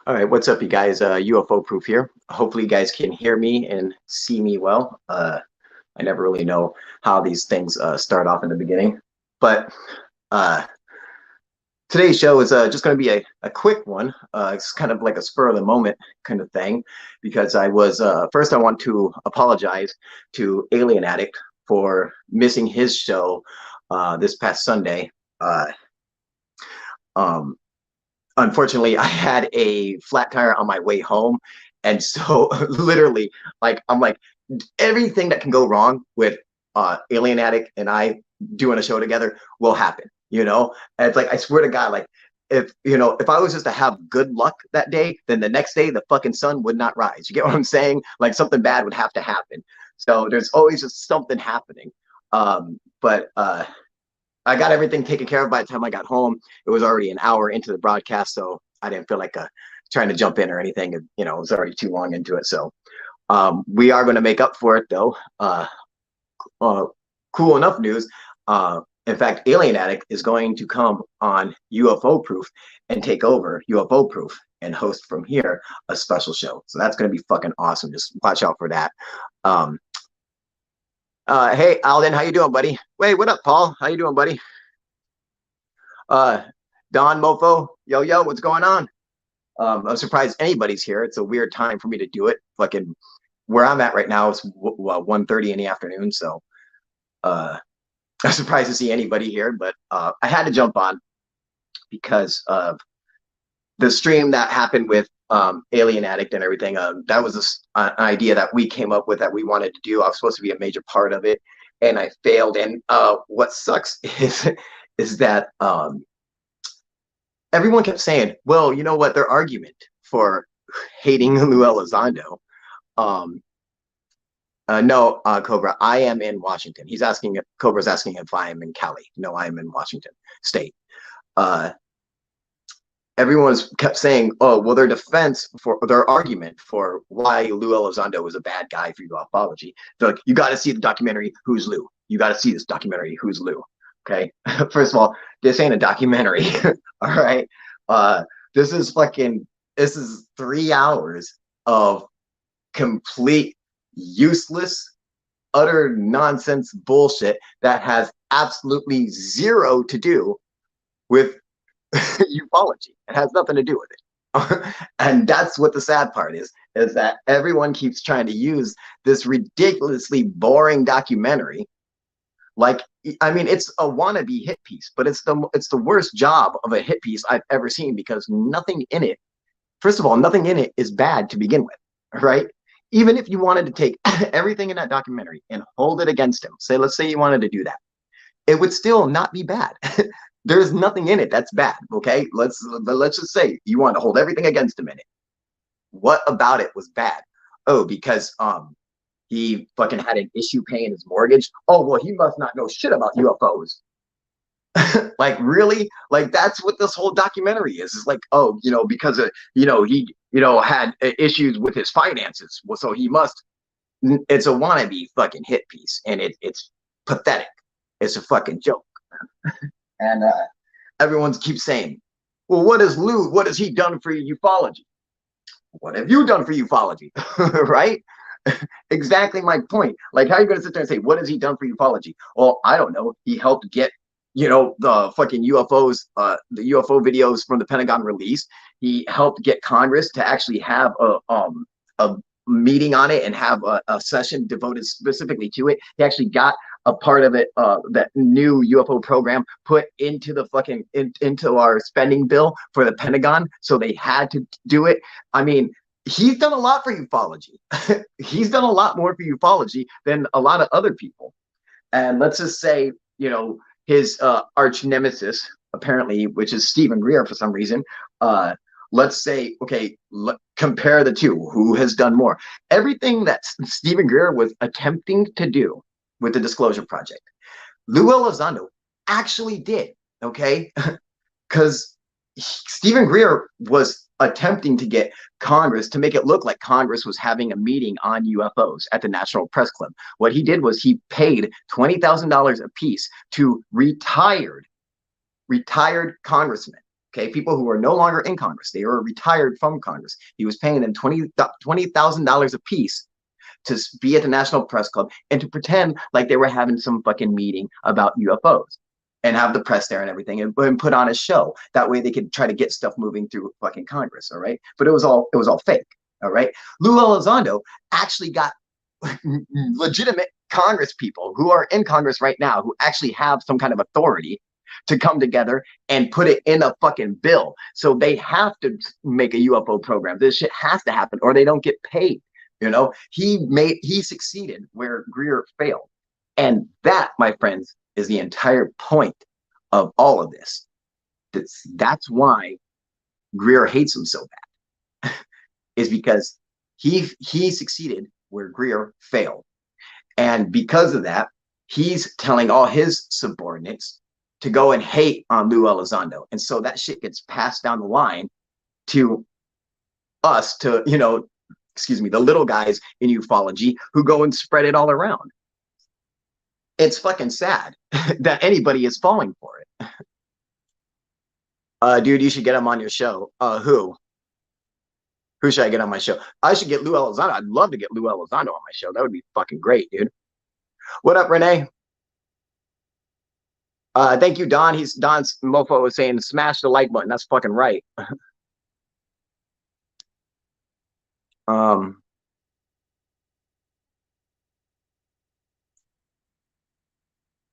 All right, what's up, you guys? UFO Proof here. Hopefully, you guys can hear me and see me well. I never really know how these things start off in the beginning, but uh, today's show is just going to be a quick one. It's kind of like a spur of the moment kind of thing, because I was first. I want to apologize to Alien Addict for missing his show this past Sunday. Uh, um, Unfortunately, I had a flat tire on my way home, and so literally, like I'm like everything that can go wrong with Alien Addict and I doing a show together will happen. And it's like I swear to God, like if I was just to have good luck that day, then the next day the fucking sun would not rise. You get what I'm saying? Like something bad would have to happen. So there's always just something happening. But I got everything taken care of by the time I got home. It was already an hour into the broadcast, so I didn't feel like trying to jump in or anything. It was already too long into it. So we are going to make up for it, though. Cool enough news. In fact, Alien Addict is going to come on UFO Proof and take over UFO Proof and host from here a special show. So that's going to be fucking awesome. Just watch out for that. Hey, Alden, how you doing, buddy? Wait, what up, Paul? How you doing, buddy? Don Mofo, yo, what's going on? I'm surprised anybody's here. It's a weird time for me to do it. Fucking where I'm at right now is 1:30 in the afternoon, so I'm surprised to see anybody here. But I had to jump on because of the stream that happened with Alien Addict and everything. That was an idea that we came up with that we wanted to do. I was supposed to be a major part of it, and I failed. And what sucks is that everyone kept saying, well, you know what, their argument for hating Lou Elizondo. No, Cobra, I am in Washington. Cobra's asking if I am in Cali. No, I am in Washington State. Everyone's kept saying, oh, well, their argument for why Lou Elizondo was a bad guy for ufology. They're like, you got to see the documentary, Who's Lou? You got to see this documentary, Who's Lou? Okay. First of all, this ain't a documentary. All right. This is 3 hours of complete useless, utter nonsense bullshit that has absolutely zero to do with ufology. It has nothing to do with it. And that's what the sad part is that everyone keeps trying to use this ridiculously boring documentary. Like, I mean, it's a wannabe hit piece, but it's the worst job of a hit piece I've ever seen, because nothing in it, first of all, nothing in it is bad to begin with, right? Even if you wanted to take everything in that documentary and hold it against him, let's say you wanted to do that, it would still not be bad. There's nothing in it that's bad, okay? Let's just say you want to hold everything against him in it. What about it was bad? Oh, because he fucking had an issue paying his mortgage. Oh, well, he must not know shit about UFOs. Like, really? Like, that's what this whole documentary is. It's like, oh, because he had issues with his finances. Well, so he must. It's a wannabe fucking hit piece, and it's pathetic. It's a fucking joke. And everyone keeps saying, well, what has he done for ufology? What have you done for ufology? Right? Exactly my point. Like, how are you going to sit there and say, what has he done for ufology? Well, I don't know. He helped get, the fucking UFOs, the UFO videos from the Pentagon released. He helped get Congress to actually have a meeting on it and have a session devoted specifically to it. He actually got a part of it, that new UFO program, put into the fucking into our spending bill for the Pentagon, so they had to do it. I mean, he's done a lot for ufology. He's done a lot more for ufology than a lot of other people. And let's just say, his arch nemesis, apparently, which is Stephen Greer for some reason, let's say, okay, compare the two. Who has done more? Everything that Stephen Greer was attempting to do with the Disclosure Project, Lou Elizondo actually did, okay? Because Stephen Greer was attempting to get Congress to make it look like Congress was having a meeting on UFOs at the National Press Club. What he did was he paid $20,000 a piece to retired congressmen, Okay, people who are no longer in Congress, they were retired from Congress. He was paying them $20,000 a piece to be at the National Press Club and to pretend like they were having some fucking meeting about UFOs and have the press there and everything and put on a show. That way they could try to get stuff moving through fucking Congress, all right? But it was all fake, all right? Lou Elizondo actually got legitimate Congress people who are in Congress right now who actually have some kind of authority to come together and put it in a fucking bill. So they have to make a UFO program. This shit has to happen or they don't get paid. You know, he succeeded where Greer failed. And that, my friends, is the entire point of all of this. That's why Greer hates him so bad, is because he succeeded where Greer failed. And because of that, he's telling all his subordinates to go and hate on Lou Elizondo. And so that shit gets passed down the line to us, to, you know, excuse me, the little guys in ufology who go and spread it all around. It's fucking sad that anybody is falling for it. Dude, you should get him on your show. Who should I get on my show? I should get Lou Elizondo. I'd love to get Lou Elizondo on my show. That would be fucking great, dude. What up, Renee? Thank you, Don. Don's mofo was saying smash the like button. That's fucking right.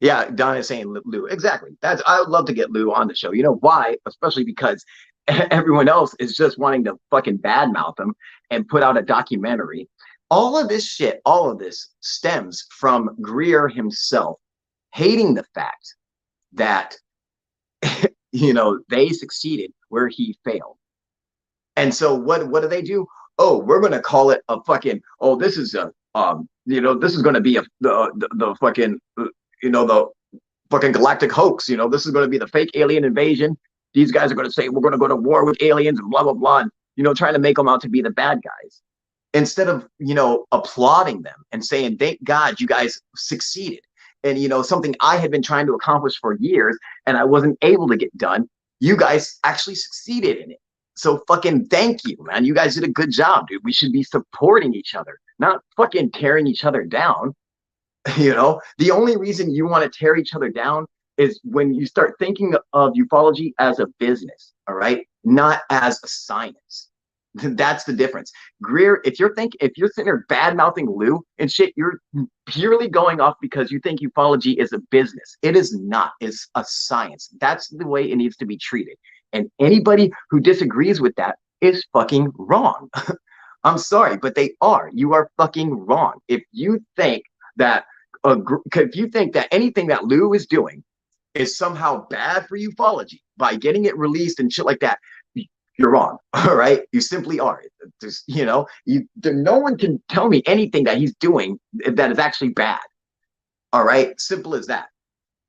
Yeah, Don is saying Lou. Exactly. I would love to get Lou on the show. You know why? Especially because everyone else is just wanting to fucking badmouth him and put out a documentary. All of this shit, all of this stems from Greer himself hating the fact that, you know, they succeeded where he failed. And so what do? Oh, we're going to call it a fucking, oh, this is a, you know, this is going to be the fucking, you know, the fucking galactic hoax. You know, this is going to be the fake alien invasion. These guys are going to say we're going to go to war with aliens and blah, blah, blah. And, you know, trying to make them out to be the bad guys instead of, you know, applauding them and saying, thank God you guys succeeded. And, you know, something I had been trying to accomplish for years and I wasn't able to get done. You guys actually succeeded in it. So fucking thank you, man. You guys did a good job, dude. We should be supporting each other, not fucking tearing each other down. You know, the only reason you want to tear each other down is when you start thinking of ufology as a business, all right? Not as a science. That's the difference. Greer, if you're sitting there bad mouthing Lou and shit, you're purely going off because you think ufology is a business. It is not. It's a science. That's the way it needs to be treated. And anybody who disagrees with that is fucking wrong. I'm sorry, but they are. You are fucking wrong. If you think that anything that Lou is doing is somehow bad for ufology by getting it released and shit like that, you're wrong. All right, you simply are. There's, you know, no one can tell me anything that he's doing that is actually bad. All right, simple as that.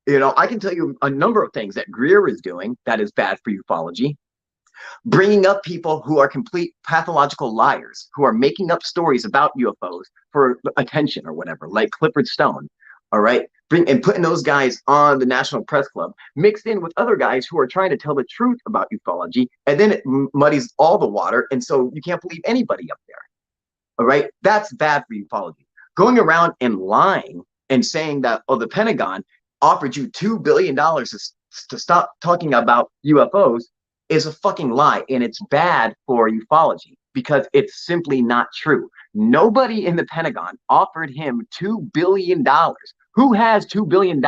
You know, I can tell you a number of things that Greer is doing that is bad for ufology. Bringing up people who are complete pathological liars, who are making up stories about UFOs for attention or whatever, like Clifford Stone, all right? And putting those guys on the National Press Club, mixed in with other guys who are trying to tell the truth about ufology, and then it muddies all the water, and so you can't believe anybody up there, all right? That's bad for ufology. Going around and lying and saying that, oh, the Pentagon offered you $2 billion to stop talking about UFOs is a fucking lie, and it's bad for ufology because it's simply not true. Nobody in the Pentagon offered him $2 billion. Who has $2 billion?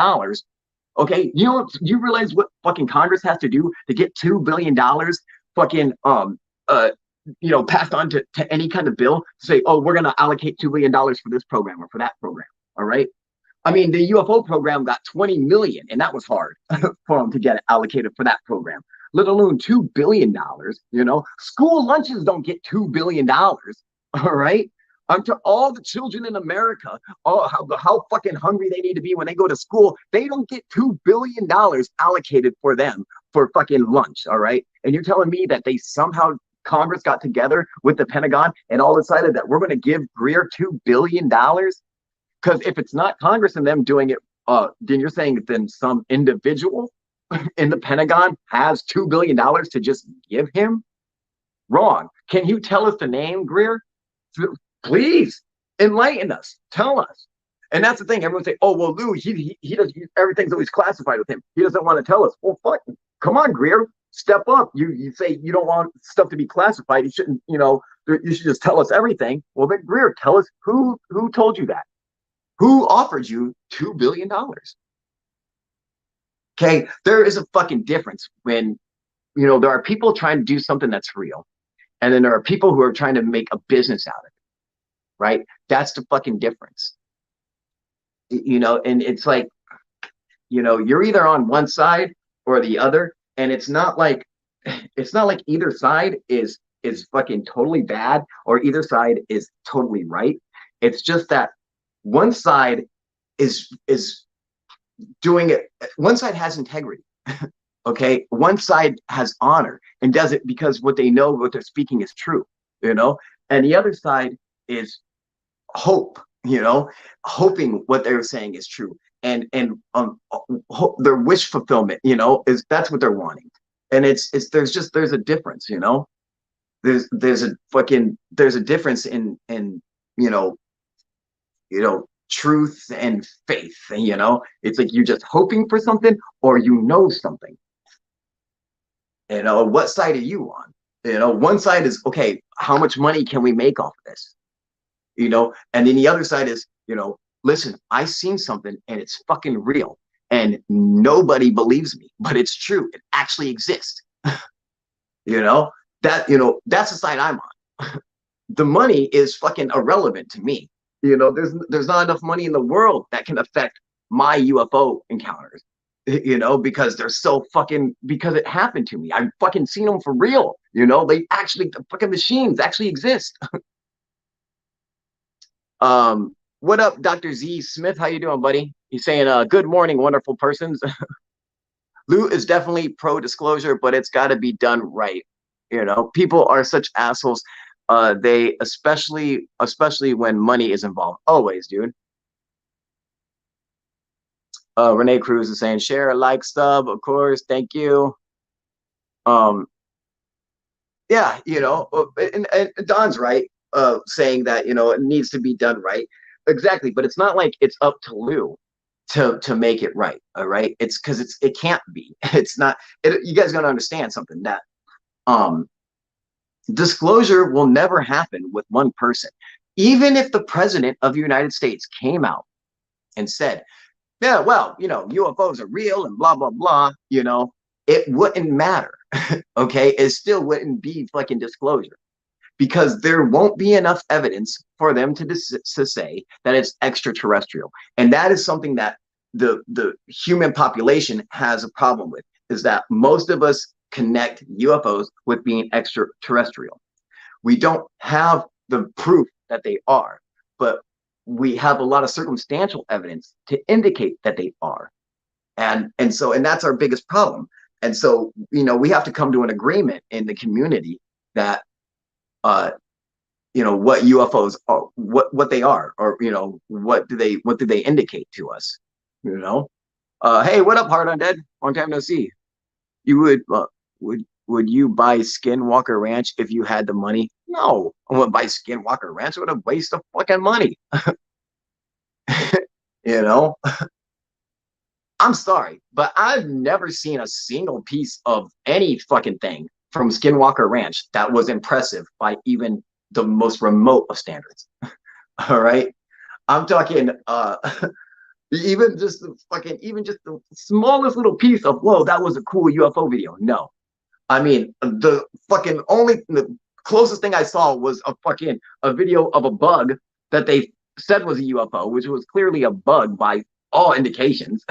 Okay, you realize what fucking Congress has to do to get $2 billion fucking passed on to any kind of bill to say, oh, we're gonna allocate $2 billion for this program or for that program. All right. I mean, the UFO program got 20 million, and that was hard for them to get allocated for that program, let alone $2 billion. You know, school lunches don't get $2 billion. All right. To all the children in America, how fucking hungry they need to be when they go to school, they don't get $2 billion allocated for them for fucking lunch. All right. And you're telling me that they somehow, Congress got together with the Pentagon and all decided that we're going to give Greer $2 billion? Because if it's not Congress and them doing it, then you're saying then some individual in the Pentagon has $2 billion to just give him? Wrong. Can you tell us the name, Greer? Please enlighten us. Tell us. And that's the thing. Everyone say, "Oh well, Lou, he does everything's always classified with him. He doesn't want to tell us." Well, fuck, come on, Greer, step up. You say you don't want stuff to be classified. You shouldn't. You should just tell us everything. Well, then Greer, tell us who told you that. Who offered you $2 billion? Okay, there is a fucking difference when there are people trying to do something that's real, and then there are people who are trying to make a business out of it. Right? That's the fucking difference. And it's like, you're either on one side or the other, and it's not like either side is fucking totally bad or either side is totally right. It's just that one side is doing it. One side has integrity. Okay, one side has honor and does it because what they know, what they're speaking is true. And the other side is hope. Hoping what they're saying is true, and their wish fulfillment. Is that's what they're wanting. And there's a difference. There's a difference in truth and faith. And it's like you're just hoping for something or something. What side are you on? One side is, okay, how much money can we make off of this? And then the other side is, listen, I seen something and it's fucking real and nobody believes me, but it's true. It actually exists. That's the side I'm on. The money is fucking irrelevant to me. There's not enough money in the world that can affect my UFO encounters, because they're so because it happened to me. I've fucking seen them for real. The fucking machines actually exist. What up, Dr. Z Smith? How you doing, buddy? He's saying, good morning, wonderful persons. Lou is definitely pro-disclosure, but it's got to be done right. People are such assholes. They especially when money is involved. Always, dude. Renee Cruz is saying, share, like, sub, of course. Thank you. Yeah, and Don's right. Saying that it needs to be done right. Exactly, but it's not like it's up to Lou to make it right. All right, it's because it can't be. It's not. You guys gotta understand something, that disclosure will never happen with one person. Even if the president of the United States came out and said, yeah, well, UFOs are real and blah blah blah, it wouldn't matter. Okay, it still wouldn't be fucking disclosure, because there won't be enough evidence for them to say that it's extraterrestrial. And that is something that the human population has a problem with, is that most of us connect UFOs with being extraterrestrial. We don't have the proof that they are, but we have a lot of circumstantial evidence to indicate that they are. And that's our biggest problem. And so, we have to come to an agreement in the community that what UFOs are, what they are, or what do they indicate to us? Hey, what up, Hard Undead? Long time no see. You would you buy Skinwalker Ranch if you had the money? No, I wouldn't buy Skinwalker Ranch. What a waste of fucking money. I'm sorry, but I've never seen a single piece of any fucking thing from Skinwalker Ranch that was impressive by even the most remote of standards. All right, I'm talking even just the smallest little piece of, whoa, that was a cool UFO video. No, I mean, the closest thing I saw was a video of a bug that they said was a UFO, which was clearly a bug by all indications.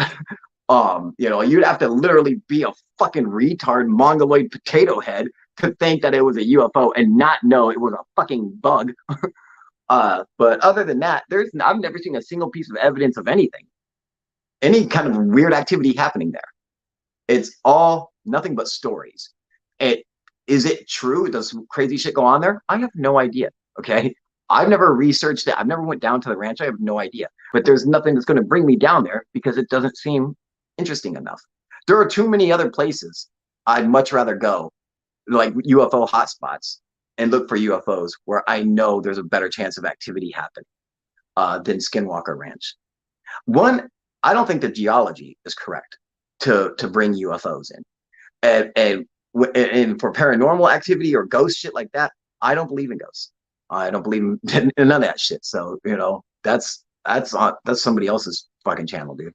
You'd have to literally be a fucking retard mongoloid potato head to think that it was a UFO and not know it was a fucking bug. But other than that, I've never seen a single piece of evidence of anything, any kind of weird activity happening there. It's all nothing but stories. Is it true? Does crazy shit go on there? I have no idea. Okay, I've never researched it. I've never went down to the ranch. I have no idea. But there's nothing that's going to bring me down there because it doesn't seem interesting enough. There are too many other places I'd much rather go, like UFO hotspots, and look for UFOs where I know there's a better chance of activity happening than Skinwalker Ranch. One, I don't think the geology is correct to bring UFOs in, and for paranormal activity or ghost shit like that, I don't believe in ghosts. I don't believe in none of that shit. So that's somebody else's fucking channel, dude.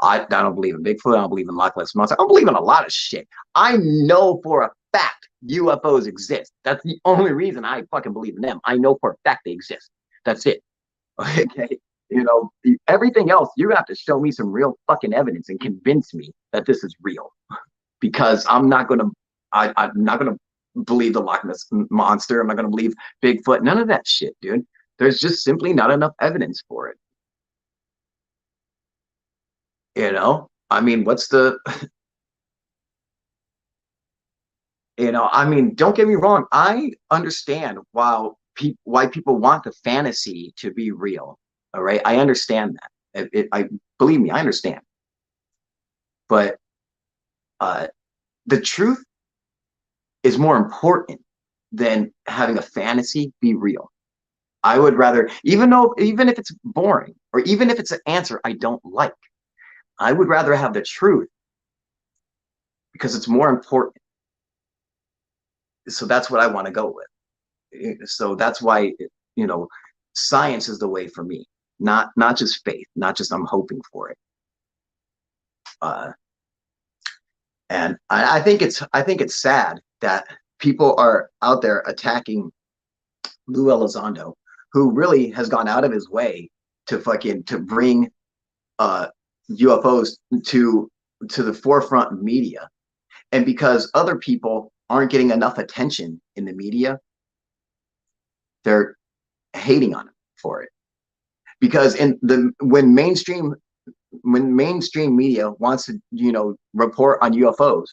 I don't believe in Bigfoot. I don't believe in Loch Ness Monster. I don't believe in a lot of shit. I know for a fact UFOs exist. That's the only reason I fucking believe in them. I know for a fact they exist. That's it. Okay. Everything else, you have to show me some real fucking evidence and convince me that this is real. Because I'm not gonna believe the Loch Ness Monster. I'm not gonna believe Bigfoot. None of that shit, dude. There's just simply not enough evidence for it. I mean, what's the, I mean, don't get me wrong. I understand why people want the fantasy to be real. All right. I understand that. I believe me, I understand. But the truth is more important than having a fantasy be real. I would rather, even if it's boring, or even if it's an answer I don't like, I would rather have the truth because it's more important. So that's what I want to go with. So that's why, science is the way for me, not just faith, not just I'm hoping for it. And I think it's sad that people are out there attacking Lou Elizondo, who really has gone out of his way to bring UFOs to the forefront of media. And because other people aren't getting enough attention in the media, they're hating on him for it. Because when mainstream media wants to, report on UFOs,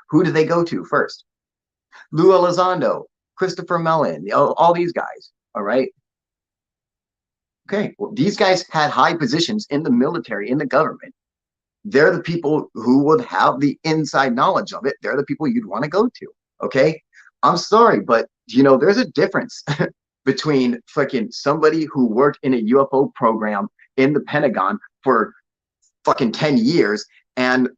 who do they go to first? Lou Elizondo, Christopher Mellon, all these guys. All right. Okay. Well, these guys had high positions in the military, in the government. They're the people who would have the inside knowledge of it. They're the people you'd want to go to. Okay. I'm sorry, but there's a difference between fucking somebody who worked in a UFO program in the Pentagon for fucking 10 years and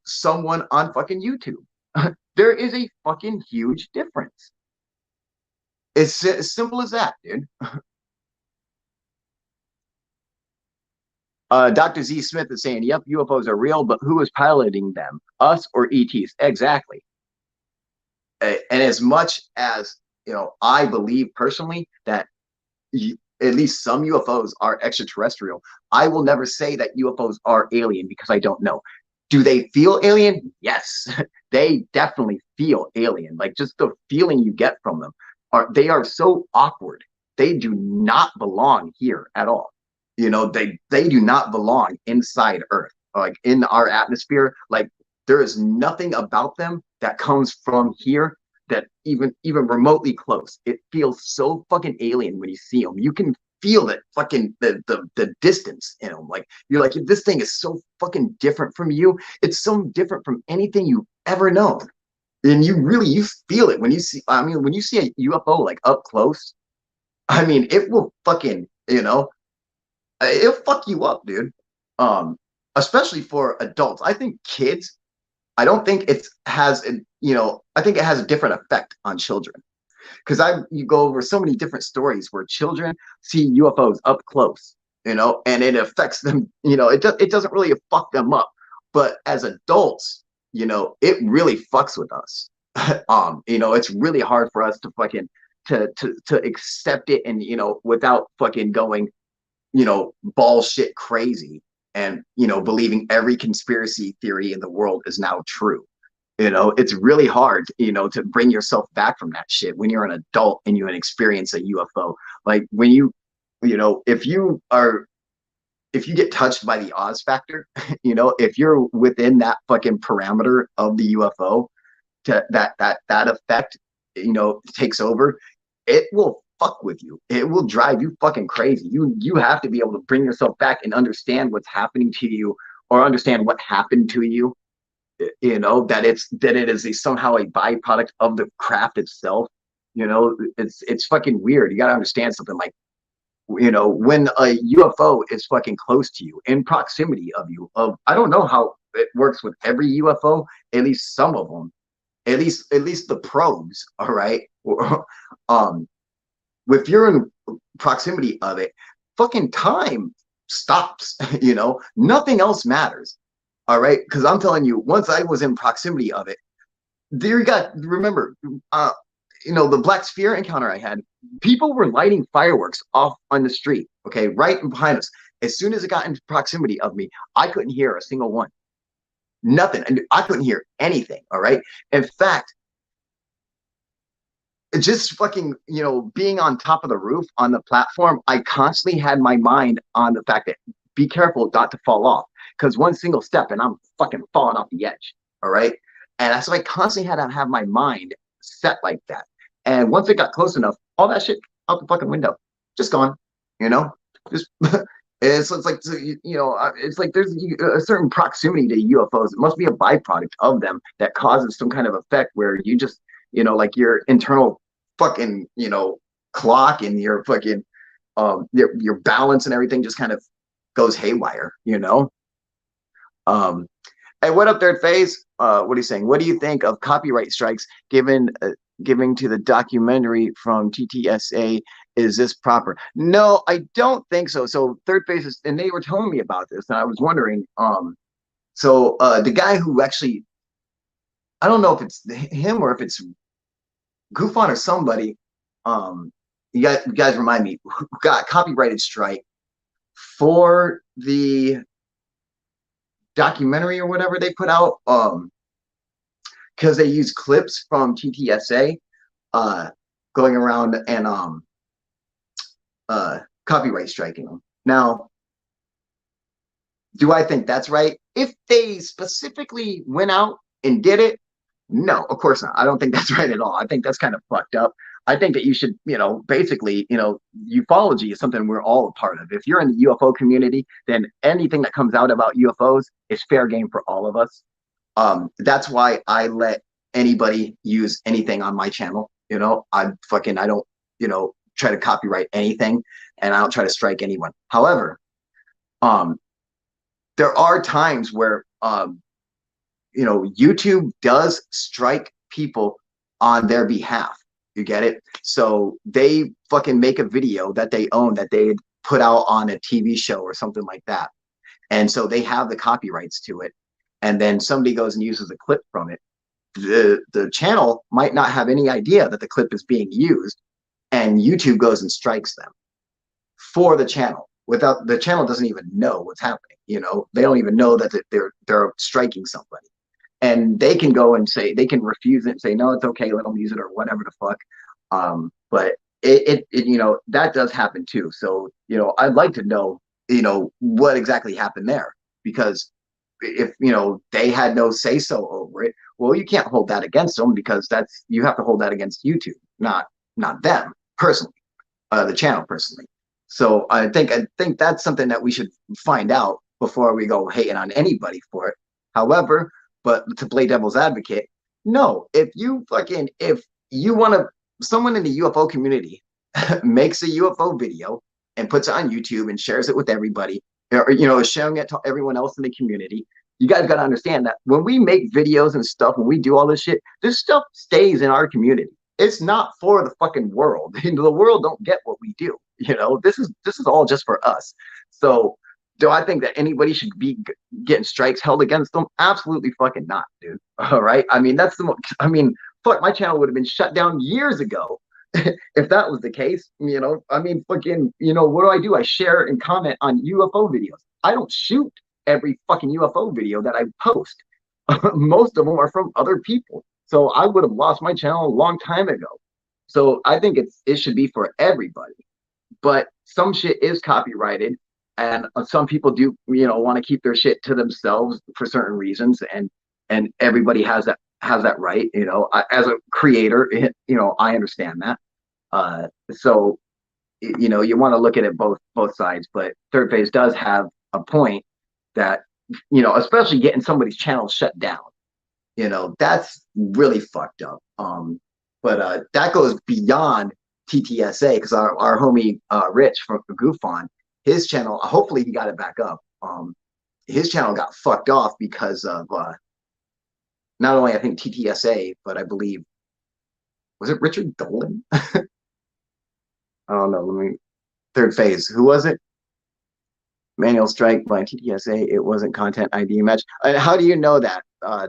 someone on fucking YouTube. There is a fucking huge difference. It's as simple as that, dude. Dr. Z Smith is saying, yep, UFOs are real, but who is piloting them? Us or ETs? Exactly. And as much as, I believe personally that at least some UFOs are extraterrestrial, I will never say that UFOs are alien because I don't know. Do they feel alien? Yes, they definitely feel alien. Like just the feeling you get from them they are so awkward. They do not belong here at all. They do not belong inside Earth, like in our atmosphere. Like there is nothing about them that comes from here that even remotely close. It feels so fucking alien when you see them. You can feel it fucking the distance in them. Like you're like, this thing is so fucking different from you. It's so different from anything you've ever known. And you feel it when you see, when you see a UFO like up close, it will fucking, it'll fuck you up, dude. Especially for adults. I think kids, I don't think I think it has a different effect on children. Because you go over so many different stories where children see UFOs up close, and it affects them, it doesn't really fuck them up. But as adults, it really fucks with us. It's really hard for us to fucking to accept it and without fucking going bullshit crazy and believing every conspiracy theory in the world is now true. It's really hard to bring yourself back from that shit when you're an adult and you experience a UFO. Like when if you get touched by the Oz factor, if you're within that fucking parameter of the UFO, that effect takes over, it will fuck with you. It will drive you fucking crazy. You have to be able to bring yourself back and understand what's happening to you, or understand what happened to you, you know, that it is somehow a byproduct of the craft itself. You know, it's fucking weird. You got to understand something like, you know, when a UFO is fucking close to you, in proximity of you, of I don't know how it works with every UFO, at least some of them, at least the probes, all right. um if you're in proximity of it, fucking time stops. You know, nothing else matters, all right, because I'm telling you, once I was in proximity of it, there you got, remember, you know, the black sphere encounter I had, people were lighting fireworks off on the street, okay, right behind us. As soon as it got into proximity of me, I couldn't hear a single one. Nothing. And I couldn't hear anything, all right? In fact, just fucking, you know, being on top of the roof on the platform, I constantly had my mind on the fact that be careful not to fall off, because one single step and I'm fucking falling off the edge, all right? And that's why I constantly had to have my mind set like that. And once it got close enough, all that shit out the fucking window, just gone, you know? Just it's like, you know, it's like there's a certain proximity to UFOs. It must be a byproduct of them that causes some kind of effect where you just, you know, like your internal fucking, you know, clock and your fucking your balance and everything just kind of goes haywire, you know. Hey, what up, Third Phase? What are you saying? What do you think of copyright strikes giving to the documentary from TTSA? Is this proper? No, I don't think so. So Third Phase is, and they were telling me about this, and I was wondering. So the guy who actually, I don't know if it's him or if it's Goofon or somebody. You guys remind me, who got copyrighted strike for the documentary or whatever they put out, because they use clips from TTSA going around and copyright striking them. Now, do I think that's right? If they specifically went out and did it, no, of course not. I don't think that's right at all. I think that's kind of fucked up. I think that you should, you know, basically, you know, ufology is something we're all a part of. If you're in the UFO community, then anything that comes out about UFOs is fair game for all of us. That's why I let anybody use anything on my channel. You know, I don't, you know, try to copyright anything, and I don't try to strike anyone. However, there are times where, you know, YouTube does strike people on their behalf. You get it? So they fucking make a video that they own, that they put out on a TV show or something like that. And so they have the copyrights to it. And then somebody goes and uses a clip from it. The channel might not have any idea that the clip is being used, and YouTube goes and strikes them for the channel. Without, the channel doesn't even know what's happening. You know, they don't even know that they're striking somebody. And they can go and say, they can refuse it and say, no, it's okay, let them use it or whatever the fuck. But it you know, that does happen too. So, you know, I'd like to know, you know, what exactly happened there, because if, you know, they had no say so over it, well, you can't hold that against them, because that's, you have to hold that against YouTube, not them personally, the channel personally. So I think that's something that we should find out before we go hating on anybody for it. However, but to play devil's advocate, no, if you want to, someone in the UFO community makes a UFO video and puts it on YouTube and shares it with everybody, or, you know, sharing it to everyone else in the community, you guys got to understand that when we make videos and stuff, when we do all this shit, this stuff stays in our community. It's not for the fucking world. The world don't get what we do. You know, this is all just for us. So, do I think that anybody should be getting strikes held against them? Absolutely fucking not, dude. All right. I mean, fuck, my channel would have been shut down years ago if that was the case. You know, I mean, fucking, you know, what do? I share and comment on UFO videos. I don't shoot every fucking UFO video that I post. Most of them are from other people. So I would have lost my channel a long time ago. So I think it should be for everybody. But some shit is copyrighted. And some people do, you know, want to keep their shit to themselves for certain reasons, and everybody has that right. You know, as a creator, you know, I understand that. So, you know, you want to look at it both sides. But Third Phase does have a point that especially getting somebody's channel shut down. That's really fucked up. But that goes beyond TTSA because our homie Rich from Goofon, his channel, hopefully he got it back up. His channel got fucked off because of not only I think TTSA, but I believe was it Richard Dolan? I don't know. Third phase. Who was it? Manual strike by TTSA. It wasn't content ID match. How do you know that?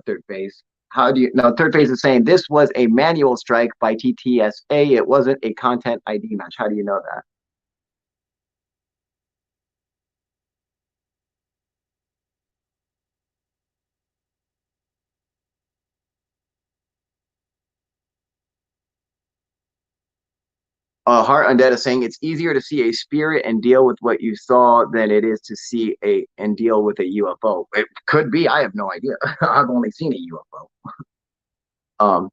Third phase. How do you know? Third phase is saying this was a manual strike by TTSA. It wasn't a content ID match. How do you know that? Heart Undead is saying it's easier to see a spirit and deal with what you saw than it is to see a and deal with a UFO. It could be. I have no idea. I've only seen a UFO. Um,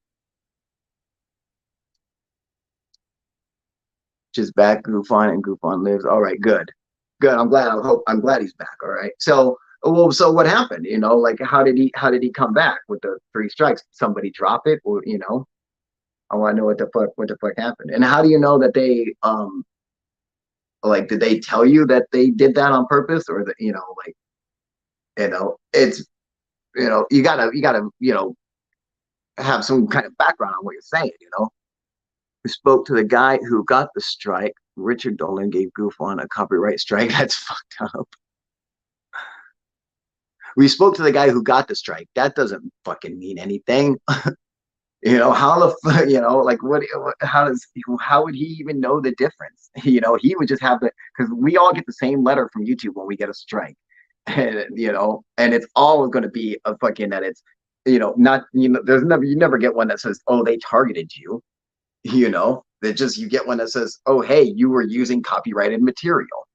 just back. Gufon and Gufon lives. All right, good, good. I'm glad he's back. All right. So, well, so what happened? Like how did he come back with the three strikes? Somebody drop it, or I want to know what the fuck happened, and how do you know that they like did they tell you that they did that on purpose, or that like it's you gotta have some kind of background on what you're saying. We spoke to the guy who got the strike. Richard Dolan gave Gufon a copyright strike. That's fucked up. We spoke to the guy who got the strike. That doesn't fucking mean anything. How the like how would he even know the difference? He would just have because we all get the same letter from YouTube when we get a strike, and it's always going to be a fucking that it's not you never get one that says, oh, they targeted you. That just you get one that says, oh, hey, you were using copyrighted material.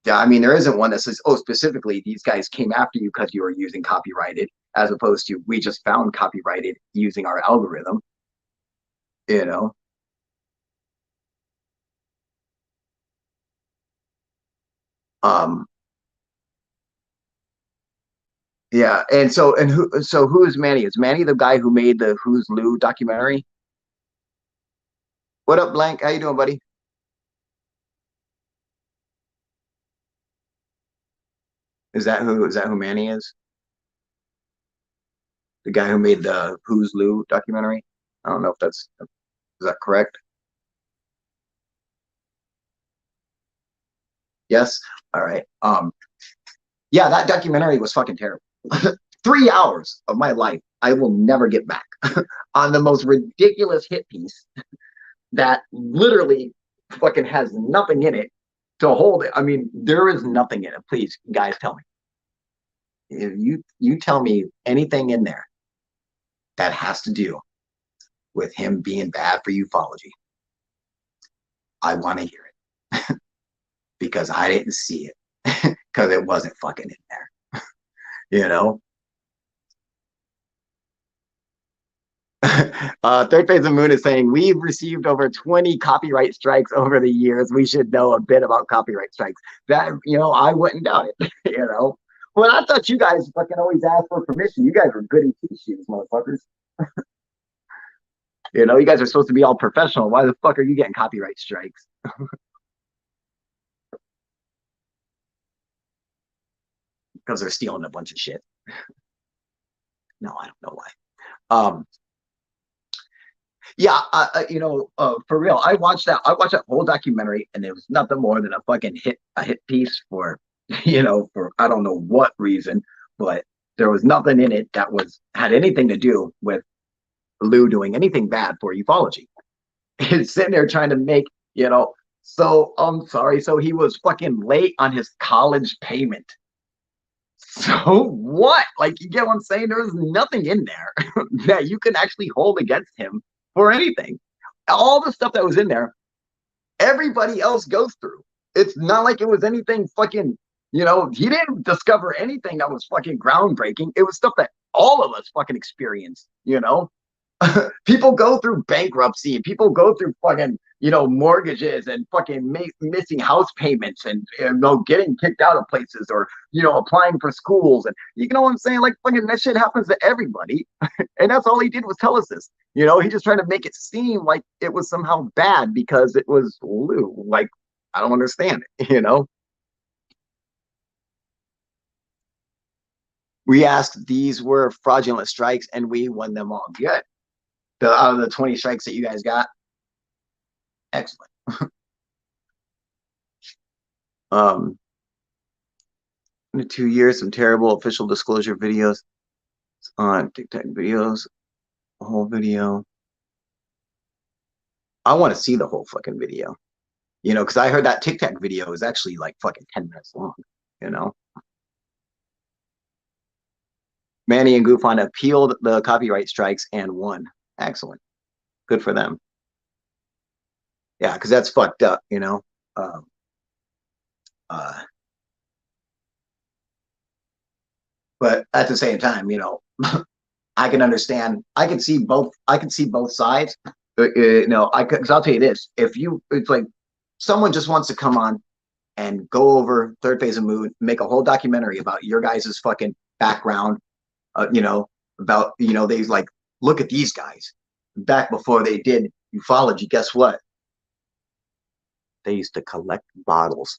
Yeah, I mean, there isn't one that says, oh, specifically these guys came after you because you were using copyrighted, as opposed to we just found copyrighted using our algorithm. you know um yeah, and who is Manny? Is Manny the guy who made the Who's Lou documentary? What up, Blank? How you doing, buddy? Is that who Manny is? The guy who made the Who's Lou documentary? I don't know if that's is that correct. Yes. All right. Yeah, that documentary was fucking terrible. 3 hours of my life I will never get back on the most ridiculous hit piece that literally fucking has nothing in it to hold it. I mean, there is nothing in it. Please, guys, tell me. If you tell me anything in there that has to do with him being bad for ufology, I want to hear it because I didn't see it because it wasn't fucking in there. You know, Third Phase of Moon is saying we've received over 20 copyright strikes over the years. We should know a bit about copyright strikes. That I wouldn't doubt it. Well, I thought you guys fucking always asked for permission. You guys were goody two shoes, motherfuckers. You guys are supposed to be all professional. Why the fuck are you getting copyright strikes? Because they're stealing a bunch of shit. No, I don't know why. Um, yeah, for real, I watched that. I watched that whole documentary, and it was nothing more than a hit piece for, for I don't know what reason, but there was nothing in it that had anything to do with Lou doing anything bad for ufology. He's sitting there trying to make, so I'm sorry. So he was fucking late on his college payment. So what? Like, you get what I'm saying? There was nothing in there that you can actually hold against him for anything. All the stuff that was in there, everybody else goes through. It's not like it was anything fucking, he didn't discover anything that was fucking groundbreaking. It was stuff that all of us fucking experienced. People go through bankruptcy. People go through fucking, mortgages and fucking missing house payments and getting kicked out of places or applying for schools, and you know what I'm saying, like fucking that shit happens to everybody. And that's all he did was tell us this. He just trying to make it seem like it was somehow bad because it was Lou. Like, I don't understand it. We asked, these were fraudulent strikes and we won them all. Good. Out of the 20 strikes that you guys got, excellent. In 2 years, some terrible official disclosure videos on TikTok videos, the whole video. I want to see the whole fucking video, because I heard that TikTok video is actually like fucking 10 minutes long. Manny and Goofon appealed the copyright strikes and won. Excellent. Good for them. Yeah, because that's fucked up, but at the same time, I can understand. I can see both sides. Because I'll tell you this: it's like someone just wants to come on and go over Third Phase of Moon, make a whole documentary about your guys' fucking background. About they like, look at these guys back before they did ufology. Guess what? They used to collect bottles.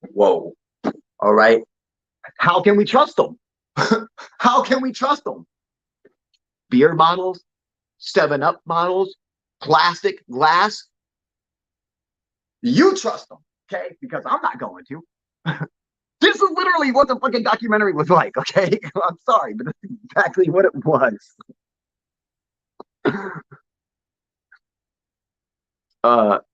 Whoa. All right. How can we trust them? How can we trust them? Beer bottles, 7-Up bottles, plastic, glass. You trust them, okay? Because I'm not going to. This is literally what the fucking documentary was like, okay? I'm sorry, but that's exactly what it was.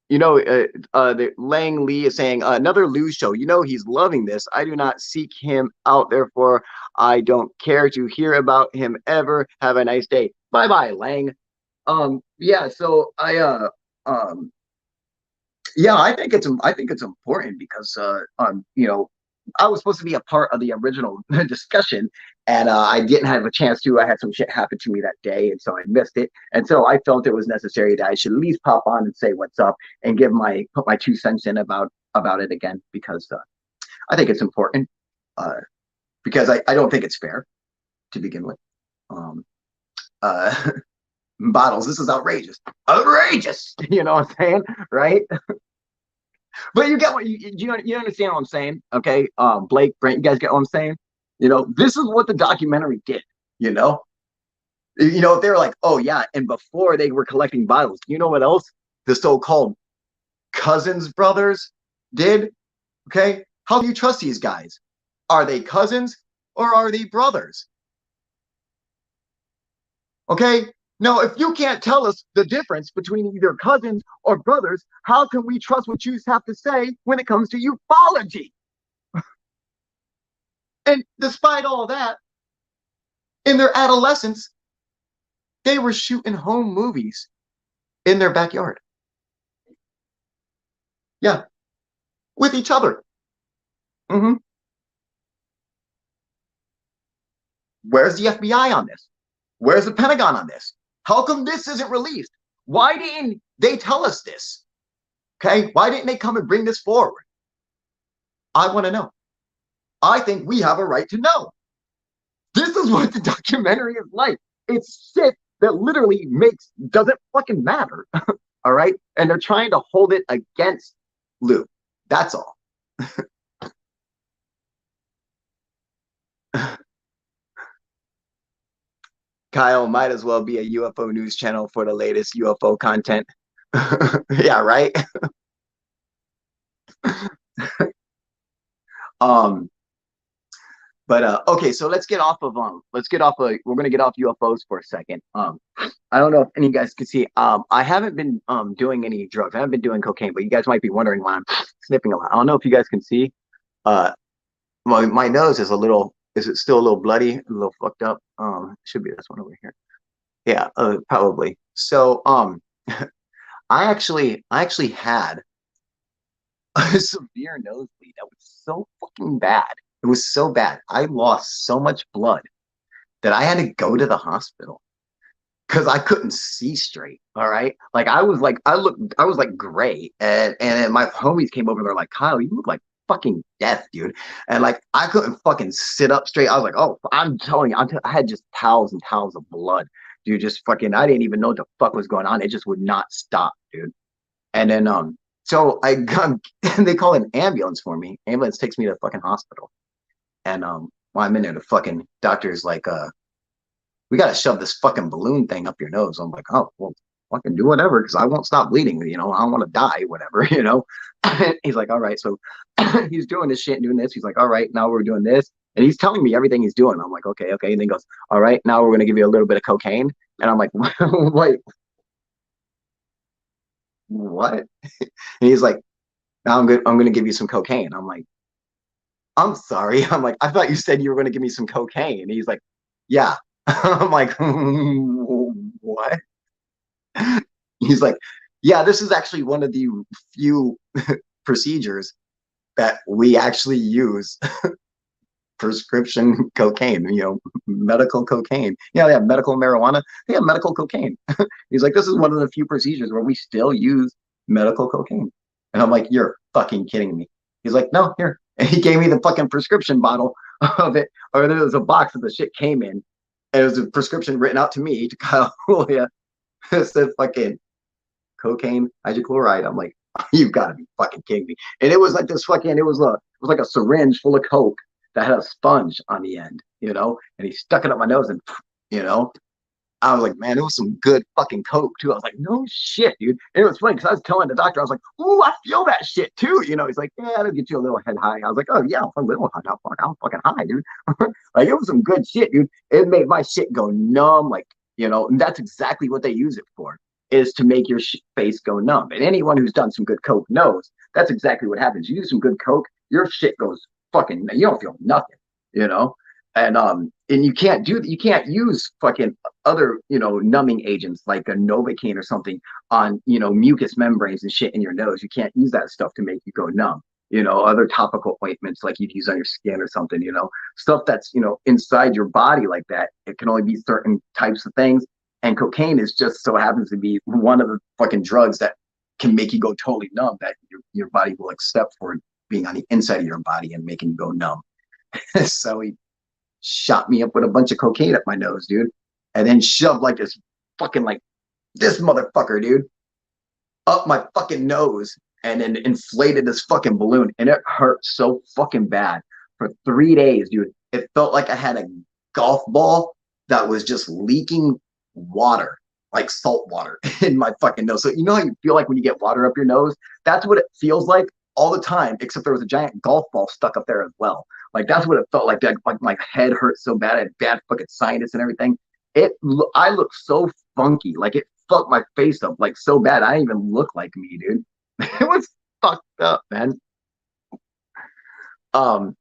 The Lang Lee is saying, another Lou show. He's loving this. I do not seek him out, therefore I don't care to hear about him ever. Have a nice day. Bye bye, Lang. Yeah, so I think it's important because I was supposed to be a part of the original discussion, and I didn't have a chance to. I had some shit happen to me that day, and so I missed it. And so I felt it was necessary that I should at least pop on and say what's up and put my 2 cents in about it again, because I think it's important. Because I don't think it's fair to begin with. Bottles, this is outrageous. Outrageous! You know what I'm saying? Right? But you get what you understand what I'm saying, okay? Blake, Brent, you guys get what I'm saying? This is what the documentary did. If they're like, oh yeah, and before they were collecting bottles, you know what else the so-called Cousins brothers did? Okay, how do you trust these guys? Are they cousins or are they brothers? Okay. Now, if you can't tell us the difference between either cousins or brothers, how can we trust what you have to say when it comes to ufology? And despite all that, in their adolescence, they were shooting home movies in their backyard. Yeah, with each other. Mm-hmm. Where's the FBI on this? Where's the Pentagon on this? How come this isn't released? Why didn't they tell us this? Okay, why didn't they come and bring this forward? I want to know. I think we have a right to know. This is what the documentary is like. It's shit that literally doesn't fucking matter. All right? And they're trying to hold it against Lou. That's all. Kyle might as well be a UFO news channel for the latest UFO content. Yeah, right? Okay, so let's get off of we're gonna get off UFOs for a second. I don't know if any of you guys can see. I haven't been doing any drugs. I haven't been doing cocaine, but you guys might be wondering why I'm sniffing a lot. I don't know if you guys can see. My nose is it still a little bloody, a little fucked up? Should be this one over here. Yeah, probably. So I actually had a severe nosebleed that was so fucking bad. It was so bad. I lost so much blood that I had to go to the hospital because I couldn't see straight. All right. Like I was like gray. And my homies came over and they're like, Kyle, you look like fucking death, dude. And like I couldn't fucking sit up straight. I was like, oh, I'm telling you, I had just towels and towels of blood, dude. Just fucking, I didn't even know what the fuck was going on. It just would not stop, dude. And then so I got they call an ambulance for me. Ambulance takes me to the fucking hospital. And while I'm in there, the fucking doctor's like, we got to shove this fucking balloon thing up your nose. I'm like, oh, well, fucking do whatever because I won't stop bleeding. You know, I don't want to die, whatever, you know. He's like, all right. So he's doing this shit and doing this. He's like, all right, now we're doing this. And he's telling me everything he's doing. I'm like, okay, okay. And then he goes, all right, now we're going to give you a little bit of cocaine. And I'm like, wait, what? And he's like, now I'm going to give you some cocaine. I'm like, I'm sorry. I'm like, I thought you said you were going to give me some cocaine. And he's like, yeah. I'm like, what? He's like, yeah, this is actually one of the few procedures that we actually use prescription cocaine, you know, medical cocaine. Yeah, they have medical marijuana. They have medical cocaine. He's like, this is one of the few procedures where we still use medical cocaine. And I'm like, you're fucking kidding me. He's like, no, here. And he gave me the fucking prescription bottle of it, or there was a box that the shit came in. And it was a prescription written out to me to Kyle Julia. It said fucking cocaine hydrochloride. I'm like, you've got to be fucking kidding me. And it was like this fucking, it was like a syringe full of coke that had a sponge on the end, you know, and he stuck it up my nose and, you know, I was like, man, it was some good fucking coke too. I was like, no shit, dude. And it was funny because I was telling the doctor, I was like, oh, I feel that shit too. You know, he's like, yeah, it'll get you a little head high. I was like, oh yeah, a little high. I'm fucking high, dude. Like it was some good shit, dude. It made my shit go numb, like, you know, and that's exactly what they use it for, is to make your face go numb. And anyone who's done some good coke knows that's exactly what happens. You do some good coke, your shit goes fucking, you don't feel nothing, you know? And you can't use fucking other, you know, numbing agents like a Novocaine or something on, you know, mucous membranes and shit in your nose. You can't use that stuff to make you go numb. You know, other topical ointments like you'd use on your skin or something, you know, stuff that's, you know, inside your body like that. It can only be certain types of things. And cocaine is just so happens to be one of the fucking drugs that can make you go totally numb, that your body will accept for being on the inside of your body and making you go numb. So he shot me up with a bunch of cocaine up my nose, dude, and then shoved like this fucking, like this motherfucker, dude, up my fucking nose, and then inflated this fucking balloon, and it hurt so fucking bad for 3 days, dude. It felt like I had a golf ball that was just leaking water, like salt water, in my fucking nose. So you know how you feel like when you get water up your nose? That's what it feels like all the time, except there was a giant golf ball stuck up there as well. Like that's what it felt like. That like my head hurt so bad, I had bad fucking sinus and everything. I looked so funky, like it fucked my face up like so bad. I didn't even look like me, dude. It was fucked up, man. Um,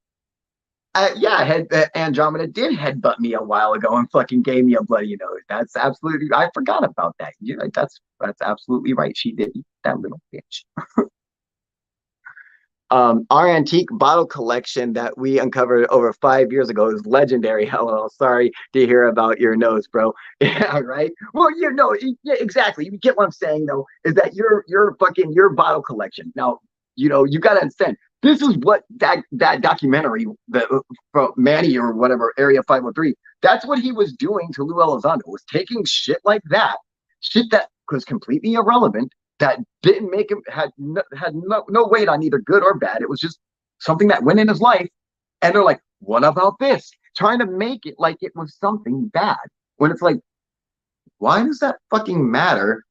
Andromeda did headbutt me a while ago and fucking gave me a bloody nose. That's absolutely, I forgot about that. Yeah, that's absolutely right. She did, that little bitch. Our antique bottle collection that we uncovered over 5 years ago is legendary. Hello, sorry to hear about your nose, bro. Yeah, right. Well, you know, yeah, exactly. You get what I'm saying, though, is that your bottle collection. Now, you know, you got to understand. This is what that documentary, from Manny or whatever, Area 503. That's what he was doing to Lou Elizondo, was taking shit like that, shit that was completely irrelevant, that didn't make him, had no weight on either good or bad. It was just something that went in his life. And they're like, what about this? Trying to make it like it was something bad. When it's like, why does that fucking matter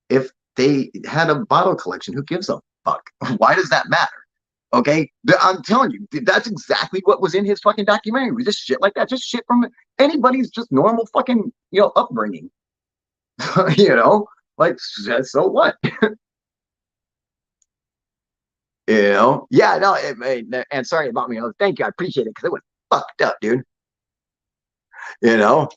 if they had a bottle collection? Who gives a fuck? Why does that matter? Okay, I'm telling you, that's exactly what was in his fucking documentary. It was just shit like that, just shit from anybody's just normal fucking, you know, upbringing. You know, like, so what? You know, yeah, no, and sorry about me. Thank you, I appreciate it, because it was fucked up, dude. You know,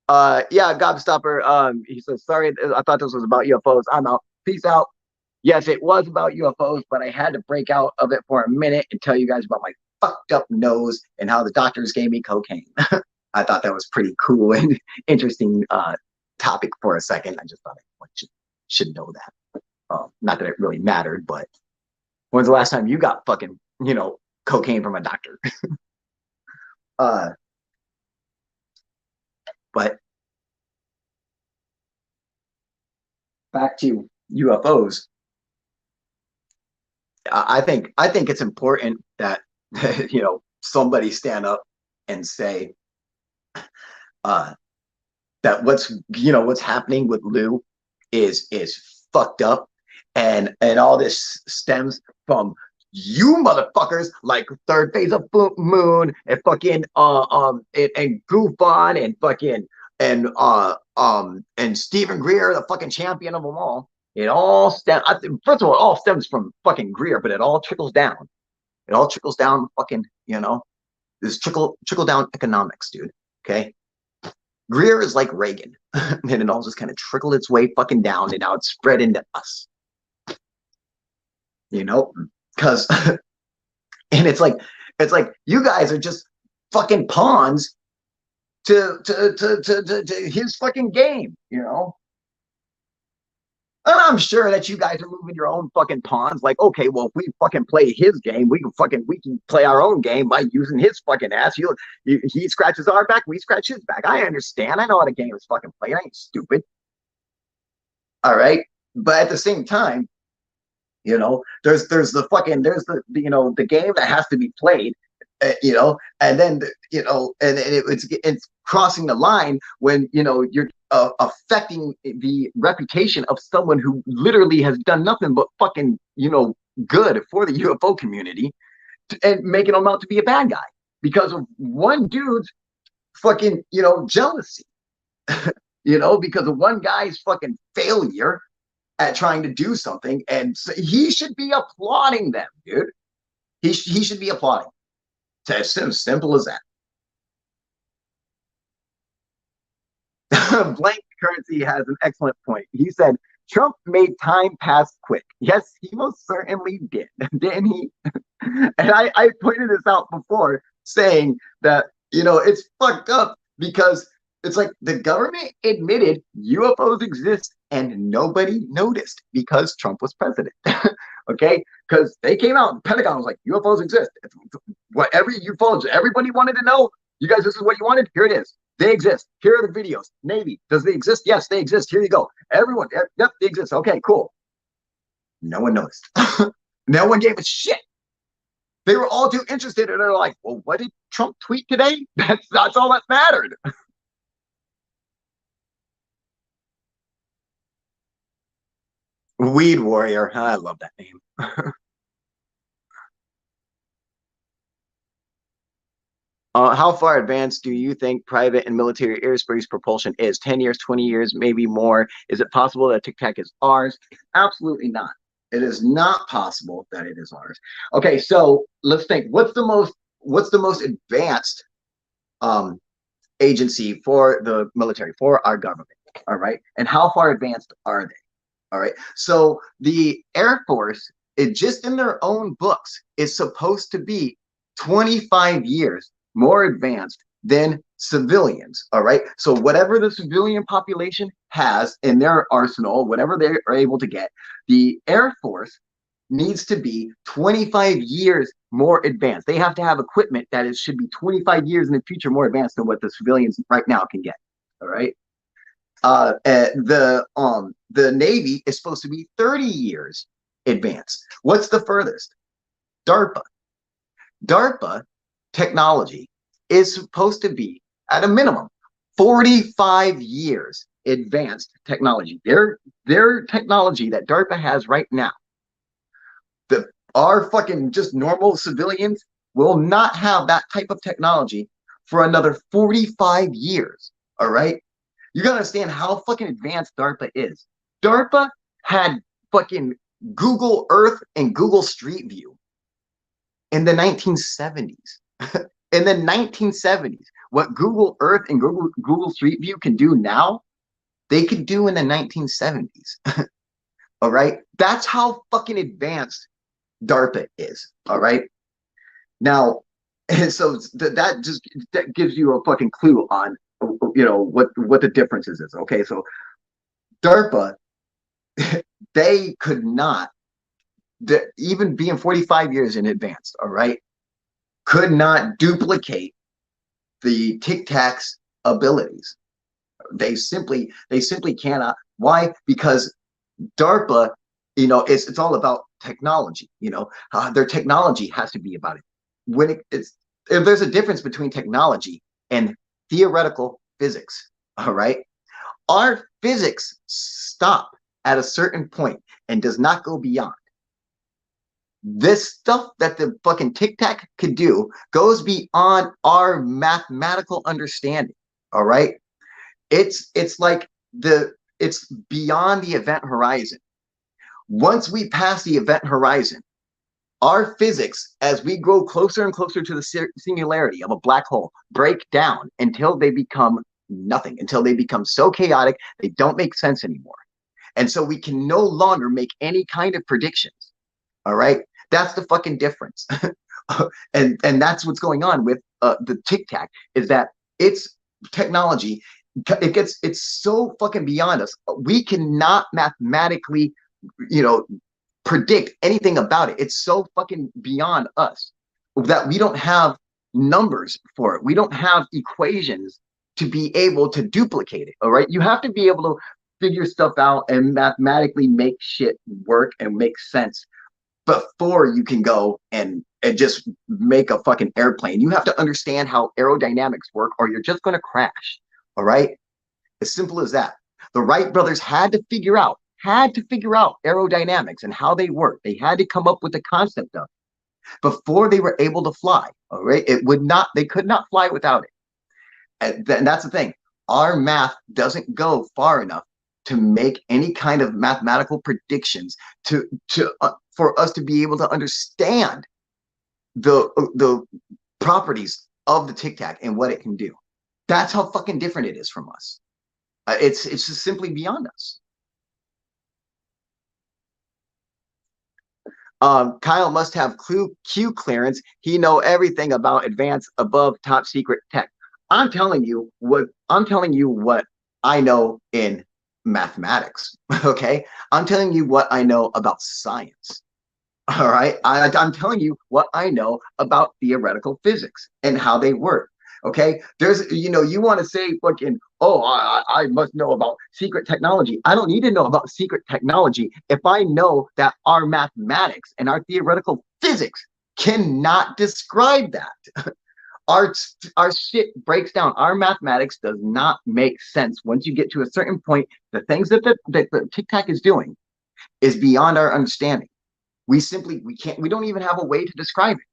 yeah, Gobstopper. He says, sorry, I thought this was about UFOs. I'm out. Peace out. Yes, it was about UFOs, but I had to break out of it for a minute and tell you guys about my fucked up nose and how the doctors gave me cocaine. I thought that was pretty cool and interesting topic for a second. I just thought I should know that. Not that it really mattered, but when's the last time you got fucking, cocaine from a doctor? But back to UFOs. I think it's important that somebody stand up and say that what's happening with Lou is fucked up, and all this stems from you motherfuckers like Third Phase of Moon and fucking and Goof on and fucking and Stephen Greer, the fucking champion of them all. It all stems. First of all, it all stems from fucking Greer, but it all trickles down. It all trickles down. Fucking this trickle down economics, dude. Okay. Greer is like Reagan, and it all just kind of trickled its way fucking down, and now it's spread into us. Because and it's like you guys are just fucking pawns to his fucking game, And I'm sure that you guys are moving your own fucking pawns. Like, okay, well, if we fucking play his game, we can play our own game by using his fucking ass. He scratches our back, we scratch his back. I understand. I know how the game is fucking played. I ain't stupid. All right, but at the same time, there's the game that has to be played, and then and it's crossing the line when you're affecting the reputation of someone who literally has done nothing but fucking good for the UFO community, and making them out to be a bad guy because of one dude's fucking jealousy, because of one guy's fucking failure at trying to do something, and so he should be applauding them, dude. He should be applauding. It's as simple as that. Blank Currency has an excellent point. He said, Trump made time pass quick. Yes, he most certainly did, didn't he? And I pointed this out before, saying that, it's fucked up because it's like the government admitted UFOs exist and nobody noticed because Trump was president. Okay? Because they came out, Pentagon was like, UFOs exist. Everybody wanted to know. You guys, this is what you wanted? Here it is. They exist. Here are the videos. Navy, does they exist? Yes, they exist. Here you go. Everyone, yep, they exist. Okay, cool. No one noticed. No one gave a shit. They were all too interested, and they're like, well, what did Trump tweet today? That's all that mattered. Weed Warrior. I love that name. How far advanced do you think private and military airspace propulsion is? 10 years, 20 years, maybe more. Is it possible that Tic Tac is ours? Absolutely not. It is not possible that it is ours. Okay, so let's think. What's the most advanced agency for the military, for our government? All right. And how far advanced are they? All right. So the Air Force, just in their own books, is supposed to be 25 years more advanced than civilians. All right. So whatever the civilian population has in their arsenal, whatever they are able to get, the Air Force needs to be 25 years more advanced. They have to have equipment that should be 25 years in the future more advanced than what the civilians right now can get. All right. The Navy is supposed to be 30 years advanced. What's the furthest? DARPA. DARPA technology is supposed to be at a minimum 45 years advanced technology. Their technology that DARPA has right now, our fucking just normal civilians will not have that type of technology for another 45 years. All right. You gotta understand how fucking advanced DARPA is. DARPA had fucking Google Earth and Google Street View in the 1970s. In the 1970s, what Google Earth and Google Street View can do now, they could do in the 1970s. All right. That's how fucking advanced DARPA is. All right. Now, and so that gives you a fucking clue on what the differences is. Okay, so DARPA, they could not, even being 45 years in advance, all right, could not duplicate the Tic Tac's abilities. They simply cannot. Why? Because DARPA, it's all about technology. Their technology has to be about it. If there's a difference between technology and theoretical physics, all right, our physics stop at a certain point and does not go beyond. This stuff that the fucking Tic Tac could do goes beyond our mathematical understanding. All right, it's like it's beyond the event horizon. Once we pass the event horizon, our physics, as we grow closer and closer to the singularity of a black hole, break down until they become nothing, until they become so chaotic they don't make sense anymore. And so we can no longer make any kind of predictions. All right, that's the fucking difference. and that's what's going on with the Tic Tac, is that its technology, it's so fucking beyond us. We cannot mathematically, predict anything about it. It's so fucking beyond us that we don't have numbers for it. We don't have equations to be able to duplicate it. All right, you have to be able to figure stuff out and mathematically make shit work and make sense before you can go and just make a fucking airplane. You have to understand how aerodynamics work, or you're just going to crash. All right, as simple as that. The Wright brothers had to figure out aerodynamics and how they work. They had to come up with the concept of it before they were able to fly. All right, they could not fly without it. And that's the thing. Our math doesn't go far enough to make any kind of mathematical predictions for us to be able to understand the properties of the Tic Tac and what it can do. That's how fucking different it is from us. It's just simply beyond us. Kyle must have Q clearance. He know everything about advanced, above, top secret tech. I'm telling you what I know in mathematics. Okay, I'm telling you what I know about science. All right, I'm telling you what I know about theoretical physics and how they work. Okay, there's, you want to say fucking, oh, I must know about secret technology. I don't need to know about secret technology if I know that our mathematics and our theoretical physics cannot describe that. Our shit breaks down. Our mathematics does not make sense. Once you get to a certain point, the things that the Tic Tac is doing is beyond our understanding. We don't even have a way to describe it.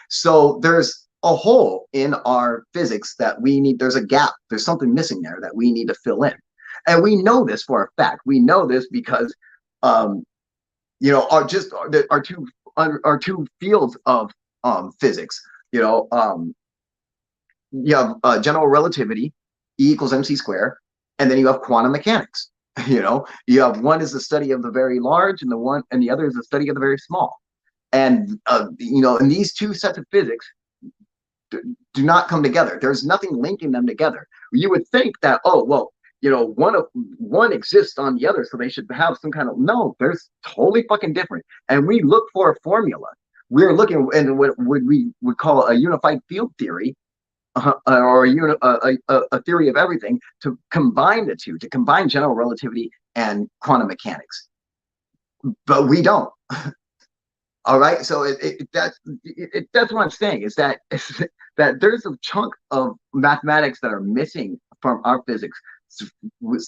So there's a hole in our physics that we need. There's a gap. There's something missing there that we need to fill in. And we know this for a fact. We know this because, our two fields of physics, you have general relativity, E equals mc squared, and then you have quantum mechanics. You have one is the study of the very large, and the other is the study of the very small. And and these two sets of physics do not come together. There's nothing linking them together. You would think that, oh well, one exists on the other, so they should have some kind of, no, there's totally fucking different. And we look for a formula. We're looking in what we would call a unified field theory, or a theory of everything, to combine the two, to combine general relativity and quantum mechanics. But we don't. All right, so that's what I'm saying, is that there's a chunk of mathematics that are missing from our physics,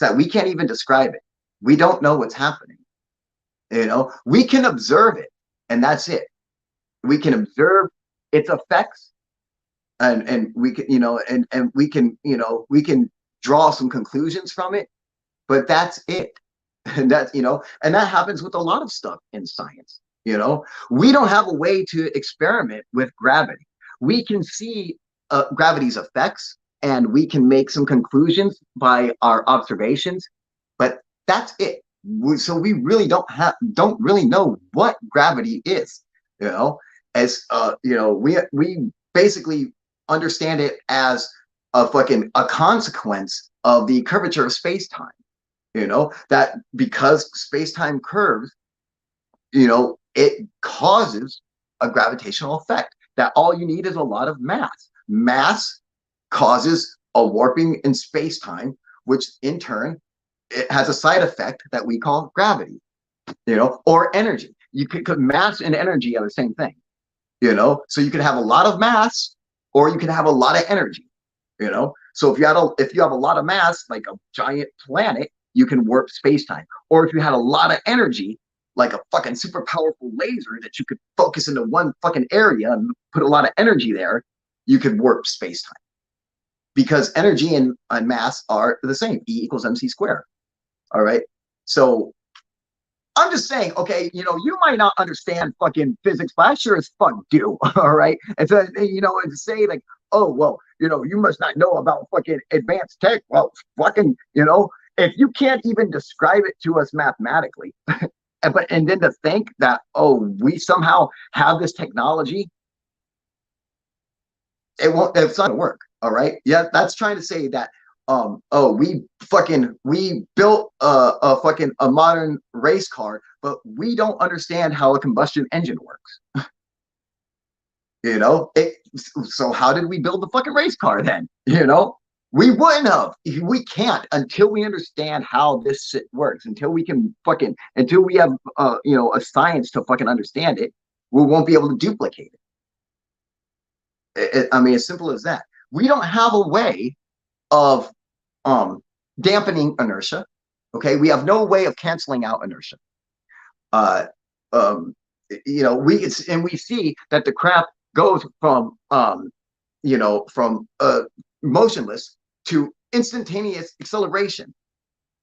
that we can't even describe it. We don't know what's happening. We can observe it, and that's it. We can observe its effects, and we can we can draw some conclusions from it, but that's it. And that happens with a lot of stuff in science. We don't have a way to experiment with gravity. We can see gravity's effects, and we can make some conclusions by our observations, but that's it. So we really don't really know what gravity is. We basically understand it as a consequence of the curvature of space-time. That because space-time curves, it causes a gravitational effect. That all you need is a lot of mass. Mass causes a warping in space-time, which in turn it has a side effect that we call gravity, or energy. You could mass and energy are the same thing, So you could have a lot of mass, or you can have a lot of energy, So if you have a lot of mass, like a giant planet, you can warp space-time. Or if you had a lot of energy, like a fucking super powerful laser that you could focus into one fucking area and put a lot of energy there, you could warp space-time. Because energy and mass are the same. E equals mc squared. All right. So I'm just saying, okay, you might not understand fucking physics, but I sure as fuck do. All right. And so, and to say like, oh, well, you must not know about fucking advanced tech. Well, fucking, if you can't even describe it to us mathematically, and then to think that, oh, we somehow have this technology, it's not gonna work. All right. Yeah, that's trying to say that we built a modern race car, but we don't understand how a combustion engine works. So how did we build the fucking race car then? We wouldn't have. We can't until we understand how this shit works. Until we have a science to fucking understand it, we won't be able to duplicate it. I mean, as simple as that. We don't have a way of dampening inertia. Okay, we have no way of canceling out inertia. We see that the craft goes from motionless to instantaneous acceleration.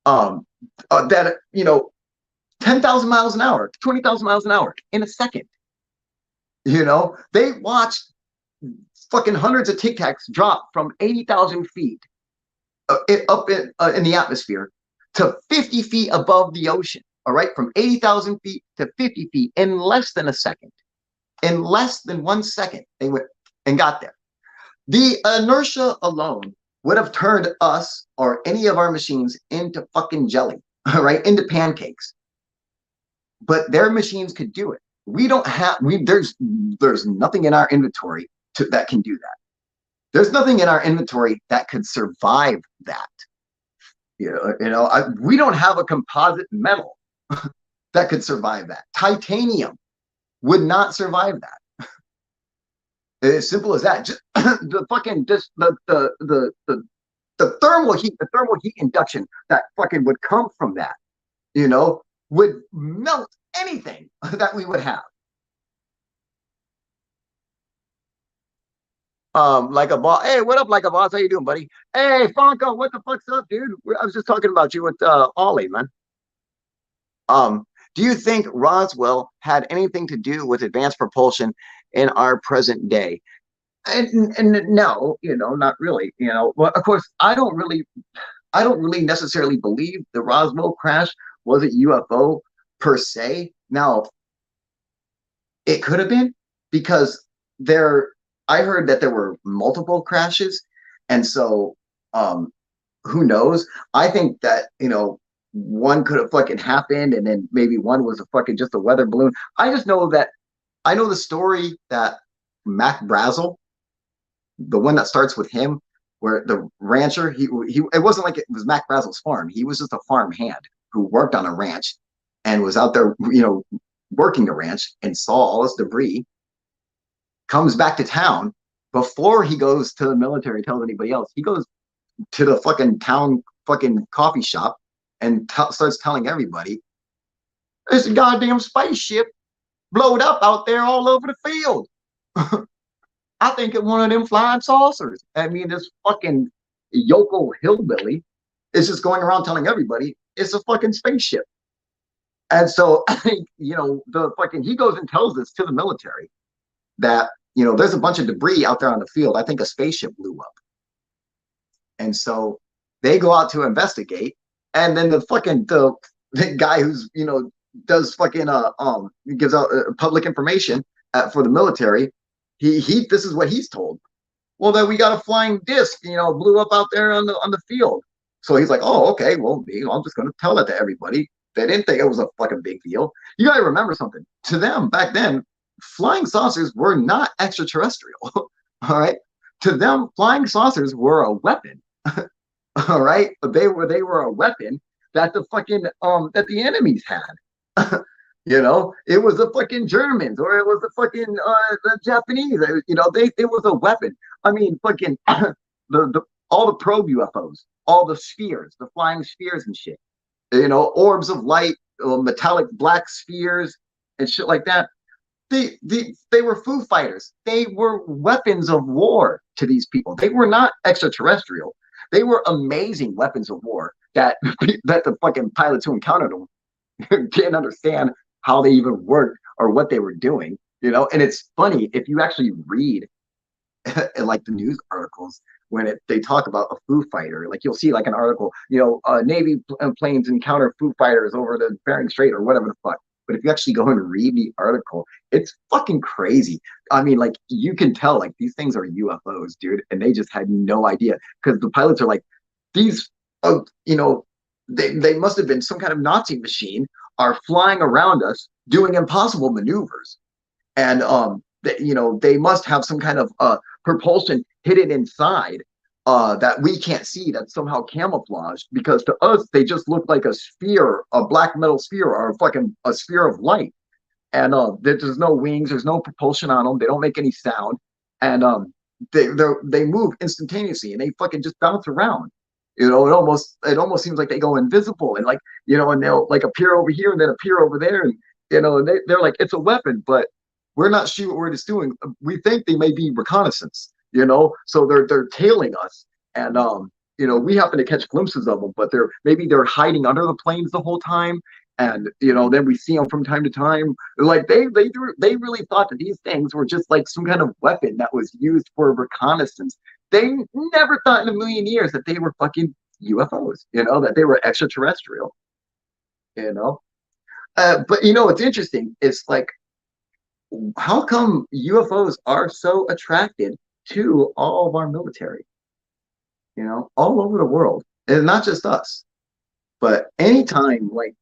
That 10,000 miles an hour, 20,000 miles an hour in a second. They watched fucking hundreds of Tic Tacs drop from 80,000 feet up in the atmosphere to 50 feet above the ocean. All right, from 80,000 feet to 50 feet in less than a second. In less than 1 second, they went and got there. The inertia alone would have turned us or any of our machines into fucking jelly, all right, into pancakes. But their machines could do it. We don't have. There's nothing in our inventory that can do that. There's nothing in our inventory that could survive that. We don't have a composite metal that could survive that. Titanium would not survive that. As simple as that. Just the thermal heat induction that fucking would come from that, would melt anything that we would have. Like a boss. Hey, what up, like a boss? How you doing, buddy? Hey, Franco, what the fuck's up, dude? I was just talking about you with Ollie, man. Do you think Roswell had anything to do with advanced propulsion in our present day? And no, not really. Well, of course, I don't really necessarily believe the Roswell crash was a UFO per se. Now, it could have been, because I heard that there were multiple crashes, and so who knows? I think that one could have fucking happened, and then maybe one was just a weather balloon. I just know that I know the story that Mac Brazel, the one that starts with him, where the rancher, he it wasn't like it was Mac Brazel's farm. He was just a farm hand who worked on a ranch and was out there, working the ranch, and saw all this debris, comes back to town. Before he goes to the military, tells anybody else, he goes to the fucking town fucking coffee shop and starts telling everybody, there's a goddamn spaceship blowed up out there all over the field. I think it's one of them flying saucers. I mean, this fucking yokel hillbilly is just going around telling everybody it's a fucking spaceship. And so I think, he goes and tells this to the military that, there's a bunch of debris out there on the field. I think a spaceship blew up. And so they go out to investigate. And then the guy who's, does fucking, gives out public information for the military. This is what he's told. Well, then we got a flying disc, blew up out there on the field. So he's like, oh, okay, well, I'm just going to tell that to everybody. They didn't think it was a fucking big deal. You got to remember something. To them, back then, flying saucers were not extraterrestrial. All right. To them, flying saucers were a weapon. All right. They were a weapon that the enemies had. It was the fucking Germans or it was the Japanese. It was a weapon. I mean, fucking the all the probe UFOs, all the spheres, the flying spheres and shit. Orbs of light, metallic black spheres and shit like that. They were Foo Fighters. They were weapons of war to these people. They were not extraterrestrial. They were amazing weapons of war that that the fucking pilots who encountered them didn't understand how they even worked or what they were doing. And it's funny if you actually read like the news articles when they talk about a Foo Fighter, like you'll see like an article, Navy planes encounter Foo Fighters over the Bering Strait or whatever the fuck. But if you actually go and read the article, it's fucking crazy. I mean, like you can tell like these things are UFOs, dude, and they just had no idea because the pilots are like these, they must have been some kind of Nazi machine are flying around us doing impossible maneuvers, and they must have some kind of propulsion hidden inside that we can't see, that's somehow camouflaged, because to us they just look like a sphere, a black metal sphere, or a sphere of light. And there's no wings, there's no propulsion on them, they don't make any sound, and they move instantaneously and they fucking just bounce around. It almost seems like they go invisible, and and they'll like appear over here and then appear over there, and they're like, it's a weapon, but we're not sure what we're just doing. We think they may be reconnaissance, so they're tailing us, and we happen to catch glimpses of them, but they're hiding under the planes the whole time, and then we see them from time to time. Like they really thought that these things were just like some kind of weapon that was used for reconnaissance. They never thought in a million years that they were fucking UFOs, that they were extraterrestrial, but what's interesting is like, how come UFOs are so attracted to all of our military, all over the world, and not just us, but anytime like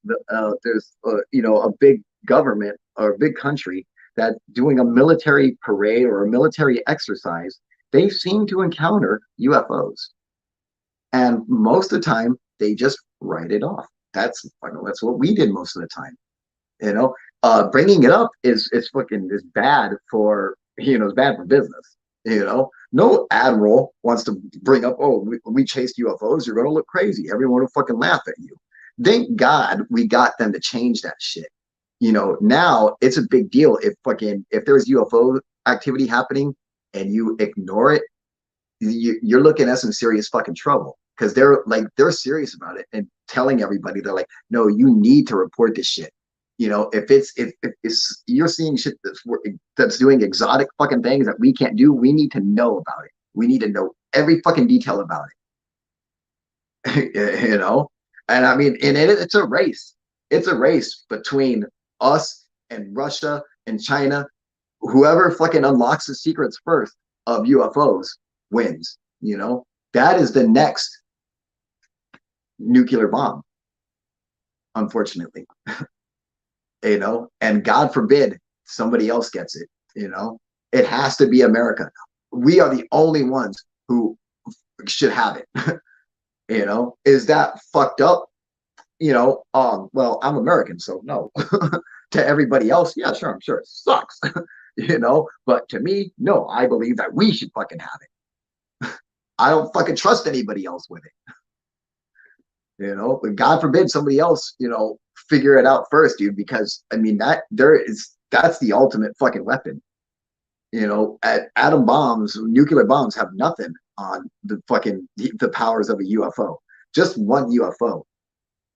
there's a big government or a big country that's doing a military parade or a military exercise, they seem to encounter UFOs, and most of the time they just write it off. That's what we did most of the time. Bringing it up is bad for it's bad for business. No admiral wants to bring up, oh, we chased UFOs. You're gonna look crazy. Everyone will fucking laugh at you. Thank God we got them to change that shit. Now it's a big deal if there's UFO activity happening and you ignore it, you're looking at some serious fucking trouble, because they're serious about it and telling everybody, they're like, no, you need to report this shit. If you're seeing shit that's doing exotic fucking things that we can't do, we need to know about it. We need to know every fucking detail about it. And I mean, and it's a race. It's a race between us and Russia and China. Whoever fucking unlocks the secrets first of UFOs wins. That is the next nuclear bomb, unfortunately. And God forbid somebody else gets it. It has to be America. We are the only ones who should have it. Is that fucked up? Well, I'm American, so no. To everybody else, yeah, sure, I'm sure it sucks. But to me, no, I believe that we should fucking have it. I don't fucking trust anybody else with it. But God forbid somebody else, figure it out first, dude, because I mean that's the ultimate fucking weapon. Atom bombs, nuclear bombs have nothing on the powers of a UFO. Just one UFO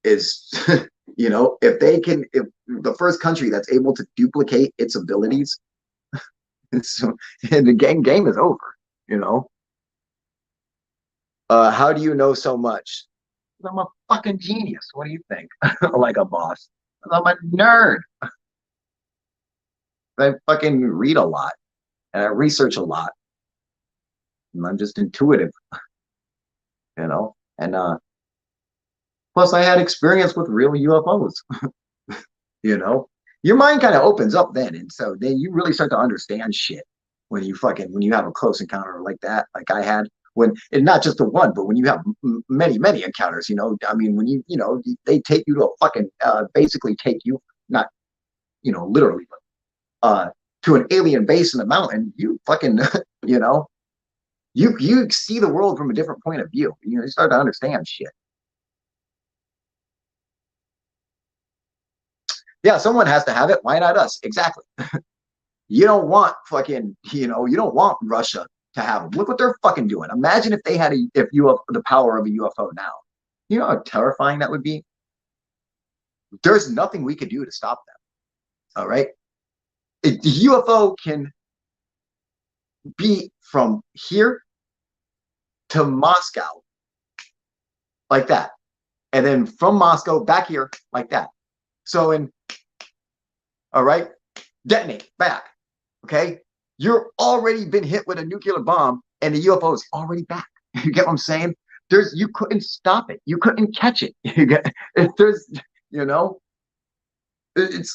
is if the first country that's able to duplicate its abilities, and the game is over. How do you know so much? I'm a fucking genius. What do you think? Like a boss. I'm a nerd. I fucking read a lot and I research a lot. And I'm just intuitive, and plus I had experience with real UFOs. you know your mind kind of opens up then, and so then you really start to understand shit when you have a close encounter like that, like I had, when, and not just the one, but when you have many encounters. I mean, when they take you to a fucking basically take you, not literally, but to an alien base in the mountain. You fucking you know you see the world from a different point of view. You start to understand shit. Yeah, someone has to have it. Why not us? Exactly. You don't want fucking, you don't want Russia to have them. Look what they're fucking doing. Imagine if they had the power of a UFO now. You know how terrifying that would be? There's nothing we could do to stop them. All right. The UFO can be from here to Moscow like that. And then from Moscow back here like that. So all right, detonate back. Okay. You're already been hit with a nuclear bomb and the UFO is already back. You get what I'm saying? You couldn't stop it. You couldn't catch it. You know, it's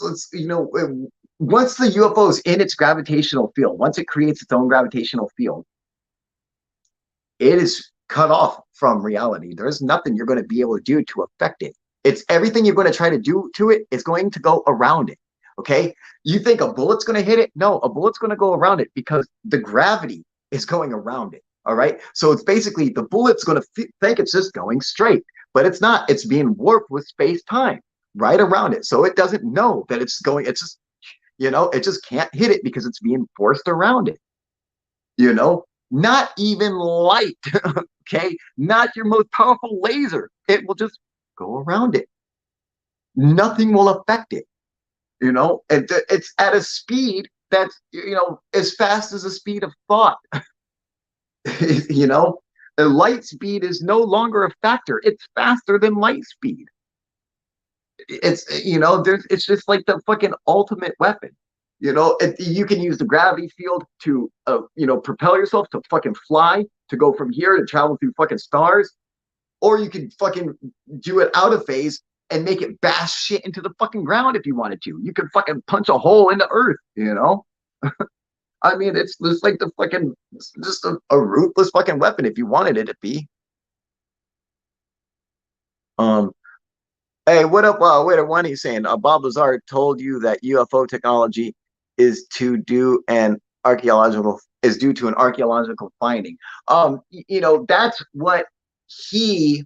once the UFO is in its gravitational field, once it creates its own gravitational field, it is cut off from reality. There's nothing you're going to be able to do to affect it. It's everything you're going to try to do to it is going to go around it. Okay. You think a bullet's going to hit it? No, a bullet's going to go around it because the gravity is going around it. All right. So it's basically the bullet's going to think it's just going straight, but it's not. It's being warped with space time right around it. So it doesn't know that it's going. It's just, it just can't hit it because it's being forced around it. Not even light. Okay. Not your most powerful laser. It will just go around it. Nothing will affect it. It's at a speed that's, as fast as the speed of thought. The light speed is no longer a factor. It's faster than light speed. It's just like the fucking ultimate weapon. You can use the gravity field to, propel yourself to fucking fly, to go from here to travel through fucking stars, or you can fucking do it out of phase and make it bash shit into the fucking ground if you wanted to. You can fucking punch a hole into Earth, I mean, it's just like just a ruthless fucking weapon if you wanted it to be. Hey, what up? Wait, what are you saying? Bob Lazar told you that UFO technology is due to an archaeological finding. That's what he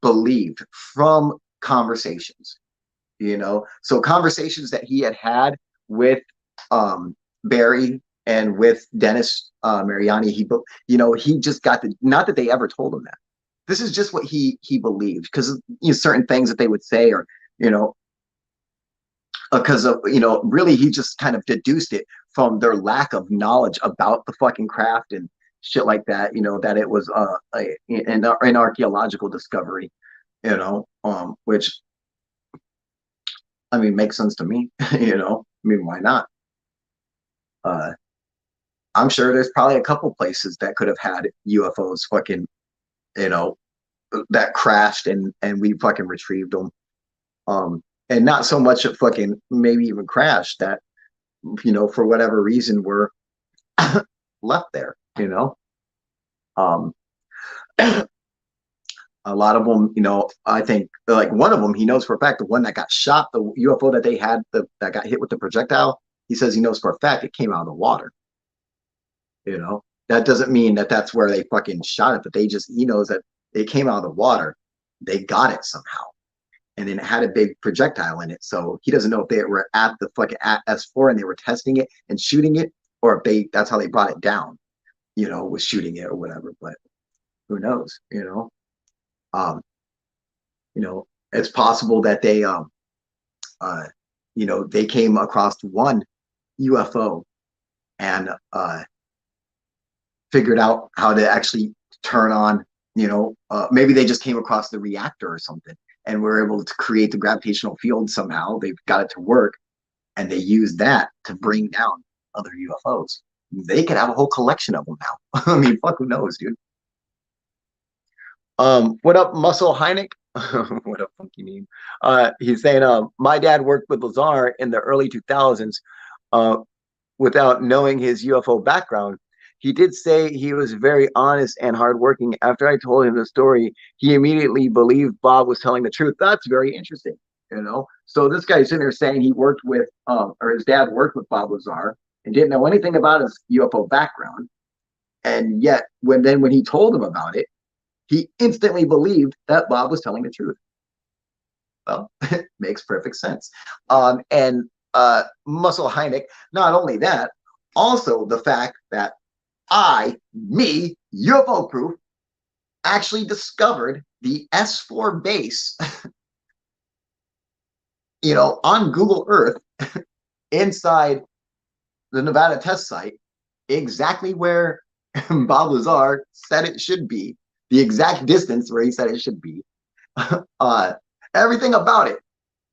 believed from conversations. So conversations that he had with Barry and with Dennis Mariani. He just got not that they ever told him that. This is just what he believed, because certain things that they would say, or because of really he just kind of deduced it from their lack of knowledge about the fucking craft and shit like that. That it was an archaeological discovery. Which, I mean, makes sense to me. I mean, why not? I'm sure there's probably a couple places that could have had UFOs fucking, that crashed and we fucking retrieved them. And not so much a fucking maybe even crashed, that, for whatever reason were left there, a lot of them, I think, like one of them, he knows for a fact, the one that got shot, the UFO that they had that got hit with the projectile, he says he knows for a fact it came out of the water. That doesn't mean that that's where they fucking shot it, but he knows that it came out of the water. They got it somehow. And then it had a big projectile in it. So he doesn't know if they were at the fucking S4 and they were testing it and shooting it, or if that's how they brought it down, was shooting it or whatever. But who knows, it's possible that they, they came across one UFO and figured out how to actually turn on, maybe they just came across the reactor or something and were able to create the gravitational field somehow. They've got it to work, and they used that to bring down other UFOs. They could have a whole collection of them now. I mean, fuck, who knows, dude? What up, Muscle Heineck? What a funky name. He's saying, my dad worked with Lazar in the early 2000s uh, without knowing his UFO background. He did say he was very honest and hardworking. After I told him the story, he immediately believed Bob was telling the truth. That's very interesting, you know? So this guy's sitting there saying he worked with, or his dad worked with Bob Lazar and didn't know anything about his UFO background. And yet, when he told him about it, he instantly believed that Bob was telling the truth. Well, it makes perfect sense. And Muscle Heineck, not only that, also the fact that me, UFO proof, actually discovered the S4 base, on Google Earth inside the Nevada test site, exactly where Bob Lazar said it should be, the exact distance where he said it should be. Everything about it.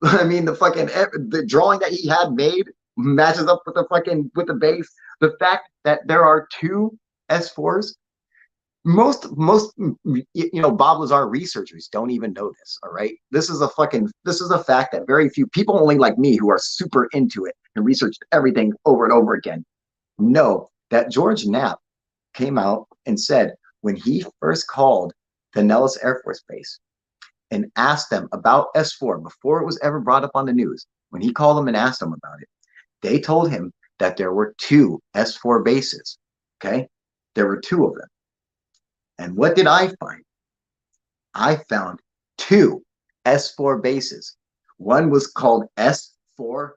I mean, the drawing that he had made matches up with the base. The fact that there are two S4s. Most Bob Lazar researchers don't even know this. All right, this is a fact that very few people, only like me, who are super into it and researched everything over and over again, know that George Knapp came out and said when he first called the Nellis Air Force Base and asked them about S4 before it was ever brought up on the news, when he called them and asked them about it, they told him that there were two S4 bases. Okay, there were two of them. And what did I find? I found two S4 bases. One was called S4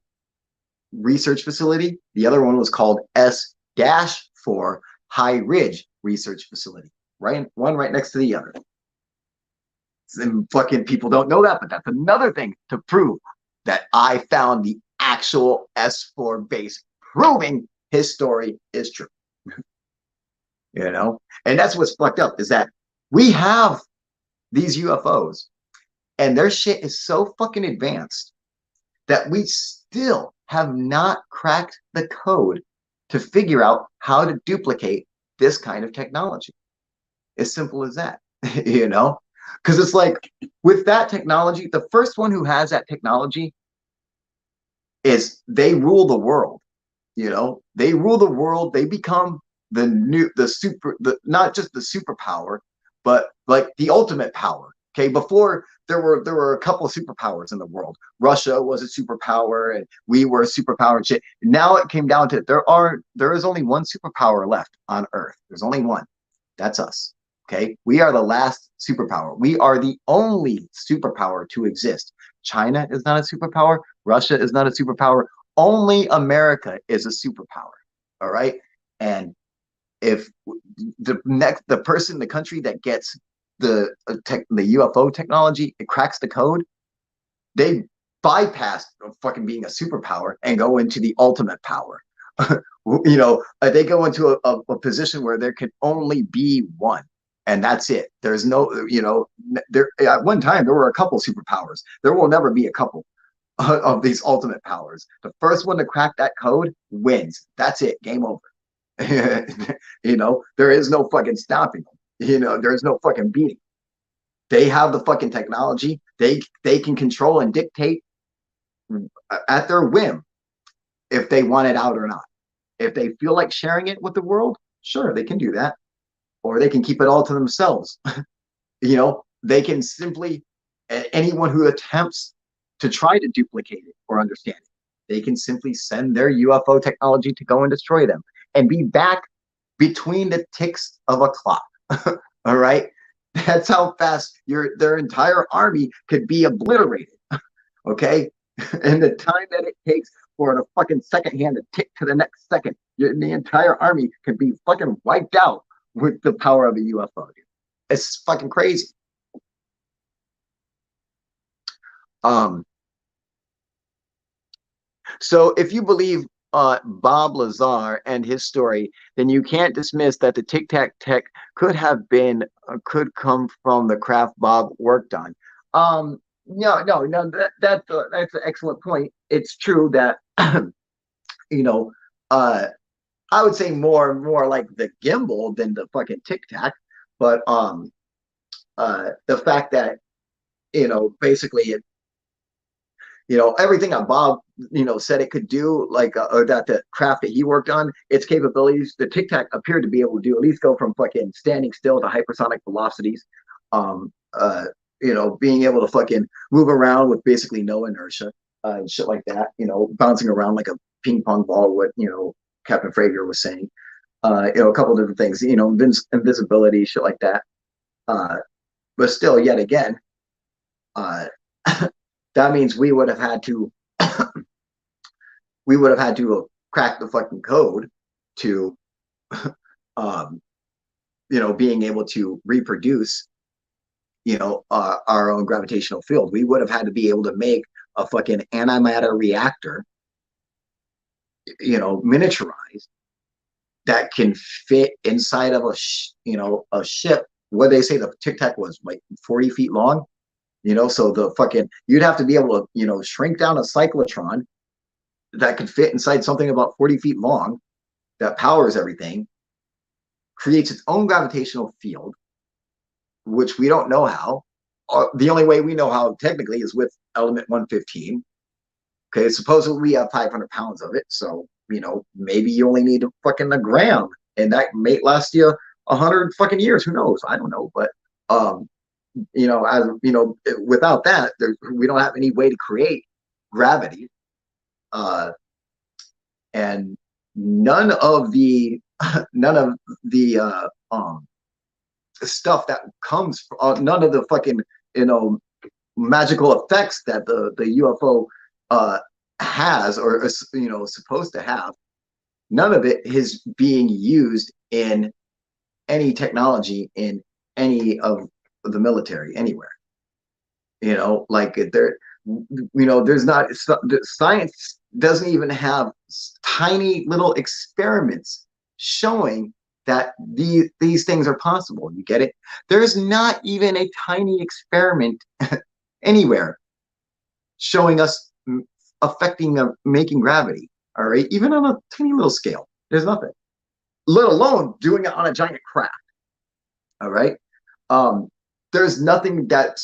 Research Facility. The other one was called S-4 High Ridge Research Facility. Right, one right next to the other. And fucking people don't know that, but that's another thing to prove that I found the actual S4 base, proving his story is true. And that's what's fucked up, is that we have these UFOs and their shit is so fucking advanced that we still have not cracked the code to figure out how to duplicate this kind of technology. As simple as that, because it's like, with that technology, the first one who has that technology they rule the world. They rule the world. They become not just the superpower, but like the ultimate power. Okay, before there were a couple of superpowers in the world. Russia was a superpower, and we were a superpower and shit. Now it came down to there is only one superpower left on Earth. There's only one. That's us. Okay, we are the last superpower. We are the only superpower to exist. China is not a superpower. Russia is not a superpower. Only America is a superpower. All right, and if the country that gets the UFO technology, it cracks the code, they bypass fucking being a superpower and go into the ultimate power. They go into a position where there can only be one, and that's it. There's no, there at one time there were a couple superpowers. There will never be a couple of these ultimate powers. The first one to crack that code wins. That's it. Game over. There is no fucking stopping them. There is no fucking beating. They have the fucking technology. They can control and dictate at their whim if they want it out or not. If they feel like sharing it with the world, sure, they can do that. Or they can keep it all to themselves. They can simply, anyone who attempts to try to duplicate it or understand it, they can simply send their UFO technology to go and destroy them and be back between the ticks of a clock. All right? That's how fast their entire army could be obliterated. Okay? And the time that it takes for the fucking second hand to tick to the next second, the entire army could be fucking wiped out with the power of a UFO. Dude. It's fucking crazy. So if you believe Bob Lazar and his story, then you can't dismiss that the Tic Tac tech could could come from the craft Bob worked on. No, that's an excellent point. It's true that I would say more like the gimbal than the fucking tic tac. But the fact that basically everything that Bob said it could do, like or that the craft that he worked on, its capabilities, the tic tac appeared to be able to do at least go from fucking standing still to hypersonic velocities. Um, being able to fucking move around with basically no inertia, and shit like that. Bouncing around like a ping pong ball. What Captain Frazier was saying. A couple of different things. Invisibility, shit like that. But still, yet again, uh, that means we would have had to crack the fucking code to um, being able to reproduce our own gravitational field. We would have had to be able to make a fucking antimatter reactor, miniaturized, that can fit inside of a ship. What they say the tic tac was like 40 feet long. So the fucking you'd have to be able to shrink down a cyclotron that could fit inside something about 40 feet long, that powers everything, creates its own gravitational field, which we don't know how. The only way we know how technically is with element 115. Okay, supposedly we have 500 pounds of it, so maybe you only need a gram, and that may last you 100 fucking years. Who knows? I don't know, but as without that, we don't have any way to create gravity, and none of the stuff that comes, none of the fucking magical effects that the UFO has, or is supposed to have. None of it is being used in any technology in any of the military anywhere. Like there's not, science doesn't even have tiny little experiments showing that these things are possible. You get it? There's not even a tiny experiment anywhere showing us affecting making gravity. All right, even on a tiny little scale, there's nothing. Let alone doing it on a giant craft. All right, there's nothing that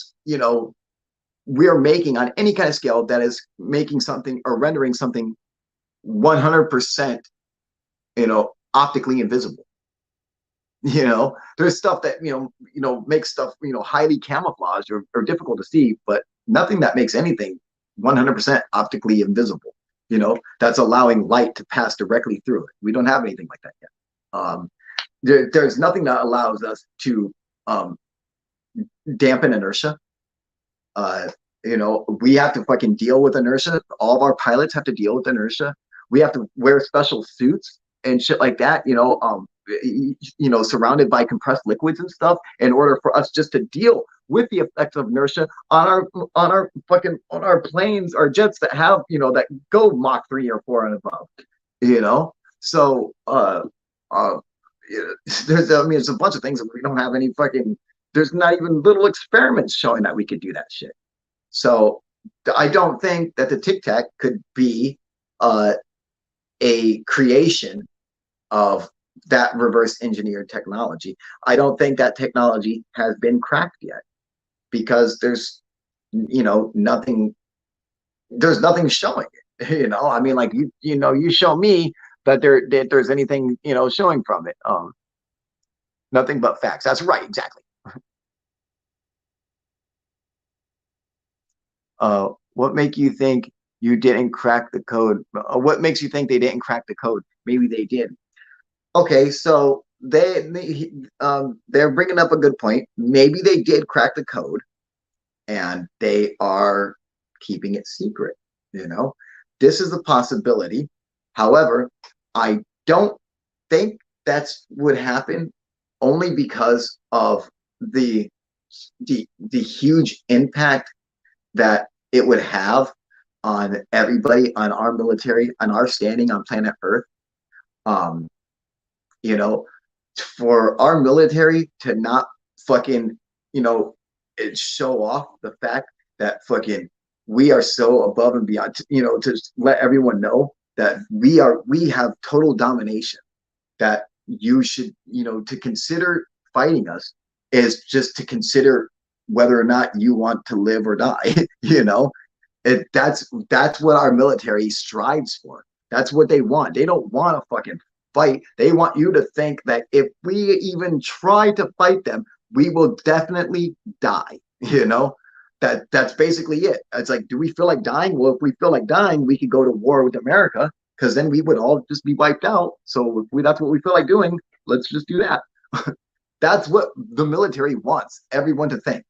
we're making on any kind of scale that is making something or rendering something 100% optically invisible. There's stuff that makes stuff highly camouflaged or difficult to see, but nothing that makes anything 100% optically invisible. That's allowing light to pass directly through it. We don't have anything like that yet. There's nothing that allows us to dampen inertia. We have to fucking deal with inertia. All of our pilots have to deal with inertia. We have to wear special suits and shit like that, surrounded by compressed liquids and stuff, in order for us just to deal with the effects of inertia on our planes, our jets that have, that go Mach 3 or 4 and above. So there's a bunch of things that we don't have any fucking, there's not even little experiments showing that we could do that shit. So I don't think that the Tic Tac could be a creation of that reverse engineered technology. I don't think that technology has been cracked yet, because there's nothing showing it. I mean, like you show me that there's anything showing from it. Nothing but facts. That's right, exactly. What make you think you didn't crack the code? What makes you think they didn't crack the code? Maybe they did. Okay, so they're bringing up a good point. Maybe they did crack the code, and they are keeping it secret. This is a possibility. However, I don't think that's would happen, only because of the huge impact that it would have on everybody, on our military, on our standing on planet Earth. For our military to not fucking, show off the fact that fucking we are so above and beyond, to let everyone know that we have total domination that you should, to consider fighting us is just to consider whether or not you want to live or die. That's what our military strives for. That's what they want. They don't want to fucking fight. They want you to think that if we even try to fight them, we will definitely die. That's basically it. It's like, do we feel like dying? Well, if we feel like dying, we could go to war with America, because then we would all just be wiped out. So that's what we feel like doing. Let's just do that. That's what the military wants everyone to think.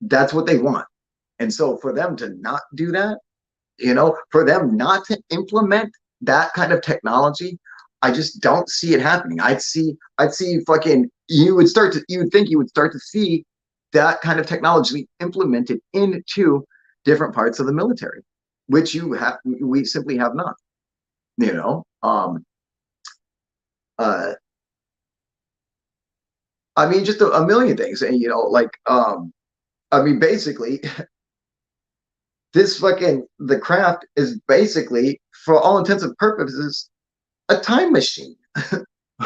That's what they want. And so for them to not do that, for them not to implement that kind of technology, I just don't see it happening. I'd see fucking, you would think you would start to see that kind of technology implemented into different parts of the military, which we simply have not. I mean, just a million things. And, I mean, basically, the craft is basically, for all intents and purposes, a time machine.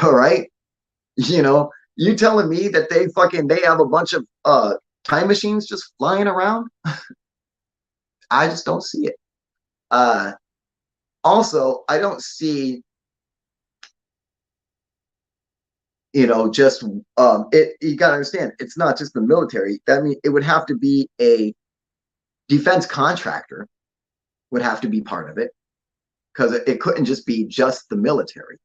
All right. You telling me that they have a bunch of time machines just flying around? I just don't see it. Also, I don't see, just you gotta understand, it's not just the military. I mean, it would have to be a defense contractor would have to be part of it, because it couldn't just be just the military.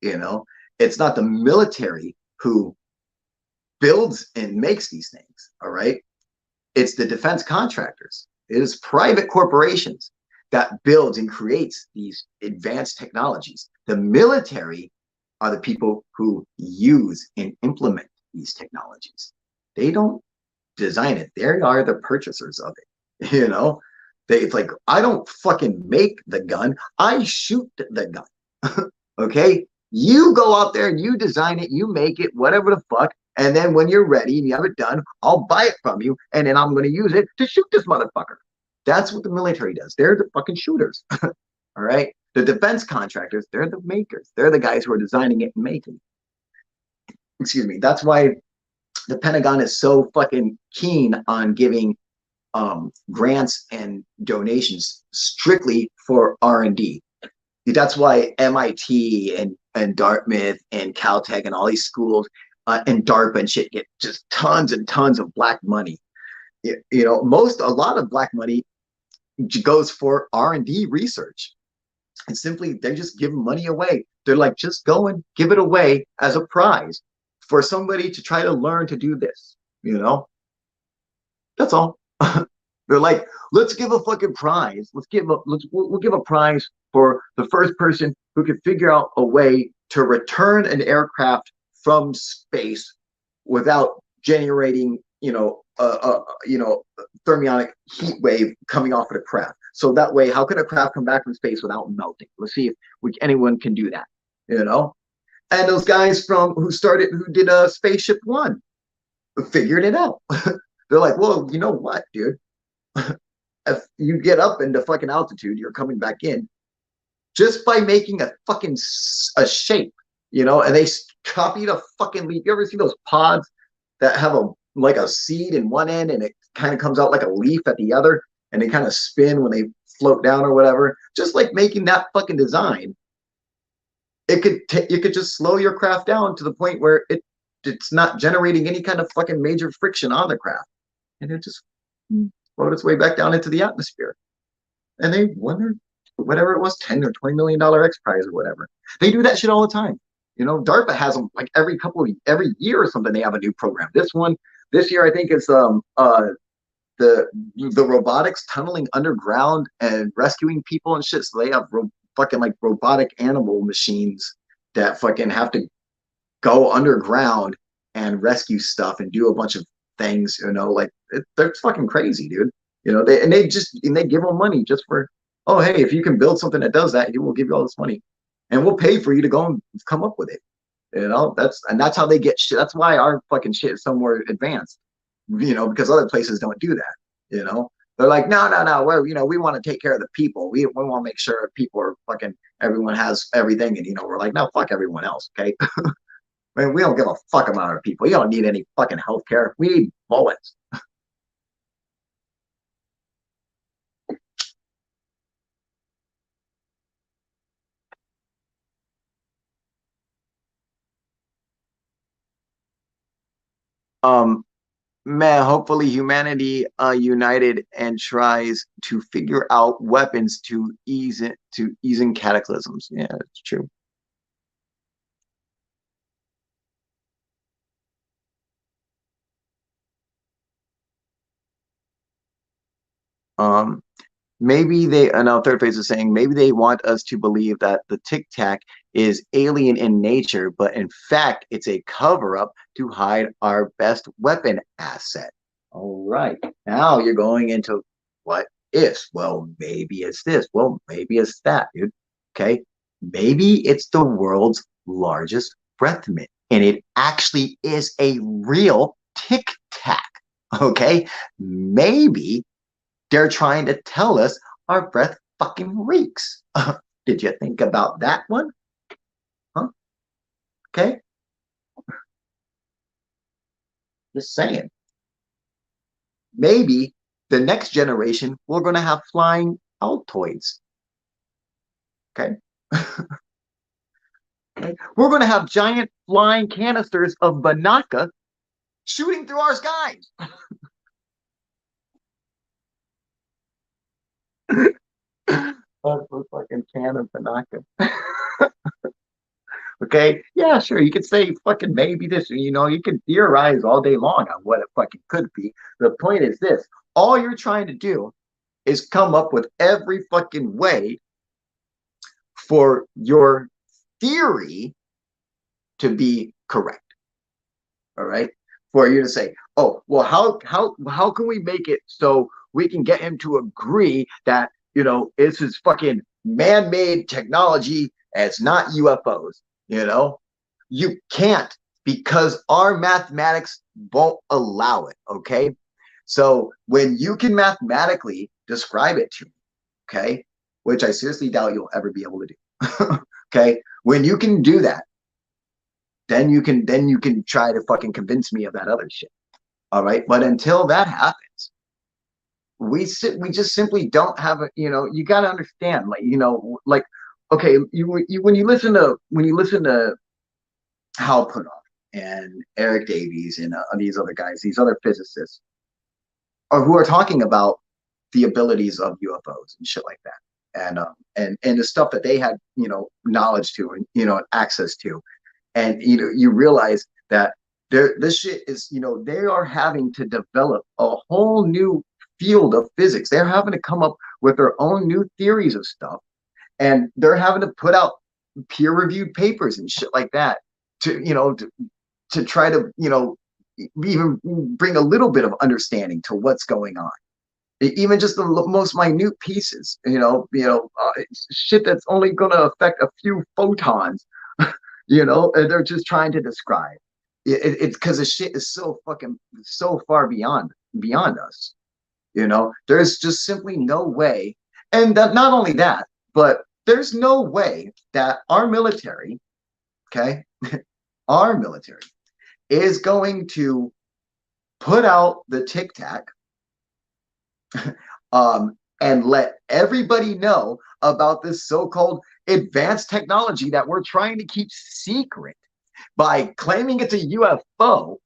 It's not the military who builds and makes these things. All right. It's the defense contractors. It is private corporations that builds and creates these advanced technologies. The military are the people who use and implement these technologies. They don't design it. They are the purchasers of it. It's like, I don't fucking make the gun. I shoot the gun. Okay. You go out there and you design it, you make it, whatever the fuck. And then when you're ready and you have it done, I'll buy it from you. And then I'm going to use it to shoot this motherfucker. That's what the military does. They're the fucking shooters. All right. The defense contractors, they're the makers. They're the guys who are designing it and making it. Excuse me. That's why the Pentagon is so fucking keen on giving grants and donations strictly for R&D. That's why MIT and Dartmouth and Caltech and all these schools and DARPA and shit get just tons and tons of black money. A lot of black money goes for R&D research. And simply, they just give money away. They're like, just go and give it away as a prize for somebody to try to learn to do this. That's all. They're like, let's give a fucking prize. We'll give a prize for the first person who can figure out a way to return an aircraft from space without generating, thermionic heat wave coming off of the craft. So that way, how can a craft come back from space without melting? Let's see if anyone can do that. And those guys who did Spaceship One figured it out. They're like, well, you know what, dude? If you get up into fucking altitude, you're coming back in just by making a shape, and they copied a fucking leaf. You ever see those pods that have a seed in one end and it kind of comes out like a leaf at the other, and they kind of spin when they float down or whatever? Just like making that fucking design, you could just slow your craft down to the point where it's not generating any kind of fucking major friction on the craft, and it just float its way back down into the atmosphere. And they won whatever it was, $10 or $20 million X Prize or whatever. They do that shit all the time. DARPA has them like every year or something. They have a new program. This year I think is the robotics tunneling underground and rescuing people and shit. So they have robotic animal machines that fucking have to go underground and rescue stuff and do a bunch of things. They're fucking crazy, dude. They give them money just for, oh, hey, if you can build something that does that, we'll give you all this money, and we'll pay for you to go and come up with it. That's how they get shit. That's why our fucking shit is so more advanced, because other places don't do that. They're like, no, no, no. Well, we want to take care of the people. We want to make sure people are fucking, everyone has everything. And, we're like, no, fuck everyone else. Okay. I mean, we don't give a fuck about our people. You don't need any fucking health care. We need bullets. Um, Man, hopefully humanity united and tries to figure out weapons to easing cataclysms. Yeah, it's true. Um, Maybe they, now third phase is saying maybe they want us to believe that the Tic Tac is alien in nature, but in fact, it's a cover up to hide our best weapon asset. All right. Now you're going into what is. Well, maybe it's this. Well, maybe it's that, dude. Okay. Maybe it's the world's largest breath mint, and it actually is a real Tic Tac. Okay. Maybe they're trying to tell us our breath fucking reeks. Did you think about that one? Huh? Okay. Just saying. Maybe the next generation, we're going to have flying Altoids. Okay. Okay? We're going to have giant flying canisters of Banaka shooting through our skies. That's a fucking can of Banaka. Okay. Yeah, sure. You could say fucking maybe this, you can theorize all day long on what it fucking could be. The point is this: all you're trying to do is come up with every fucking way for your theory to be correct. All right. For you to say, oh, well, how can we make it so we can get him to agree that, this is fucking man-made technology and it's not UFOs, You can't, because our mathematics won't allow it. Okay. So when you can mathematically describe it to me, okay, which I seriously doubt you'll ever be able to do. Okay. When you can do that, then you can try to fucking convince me of that other shit. All right. But until that happens, we just simply don't have a, you got to understand, like, like, okay, when you listen to Hal Puthoff and Eric Davies and these other guys, these other physicists, or who are talking about the abilities of UFOs and shit like that, and the stuff that they had, knowledge to, and access to, and you realize that this shit is, they are having to develop a whole new field of physics. They're having to come up with their own new theories of stuff, and they're having to put out peer-reviewed papers and shit like that to to try to even bring a little bit of understanding to what's going on, even just the most minute pieces, shit that's only going to affect a few photons, and they're just trying to describe. It's because the shit is so fucking so far beyond us. There's just simply no way, and that not only that, but there's no way that our military, okay, our military is going to put out the Tic Tac and let everybody know about this so-called advanced technology that we're trying to keep secret by claiming it's a UFO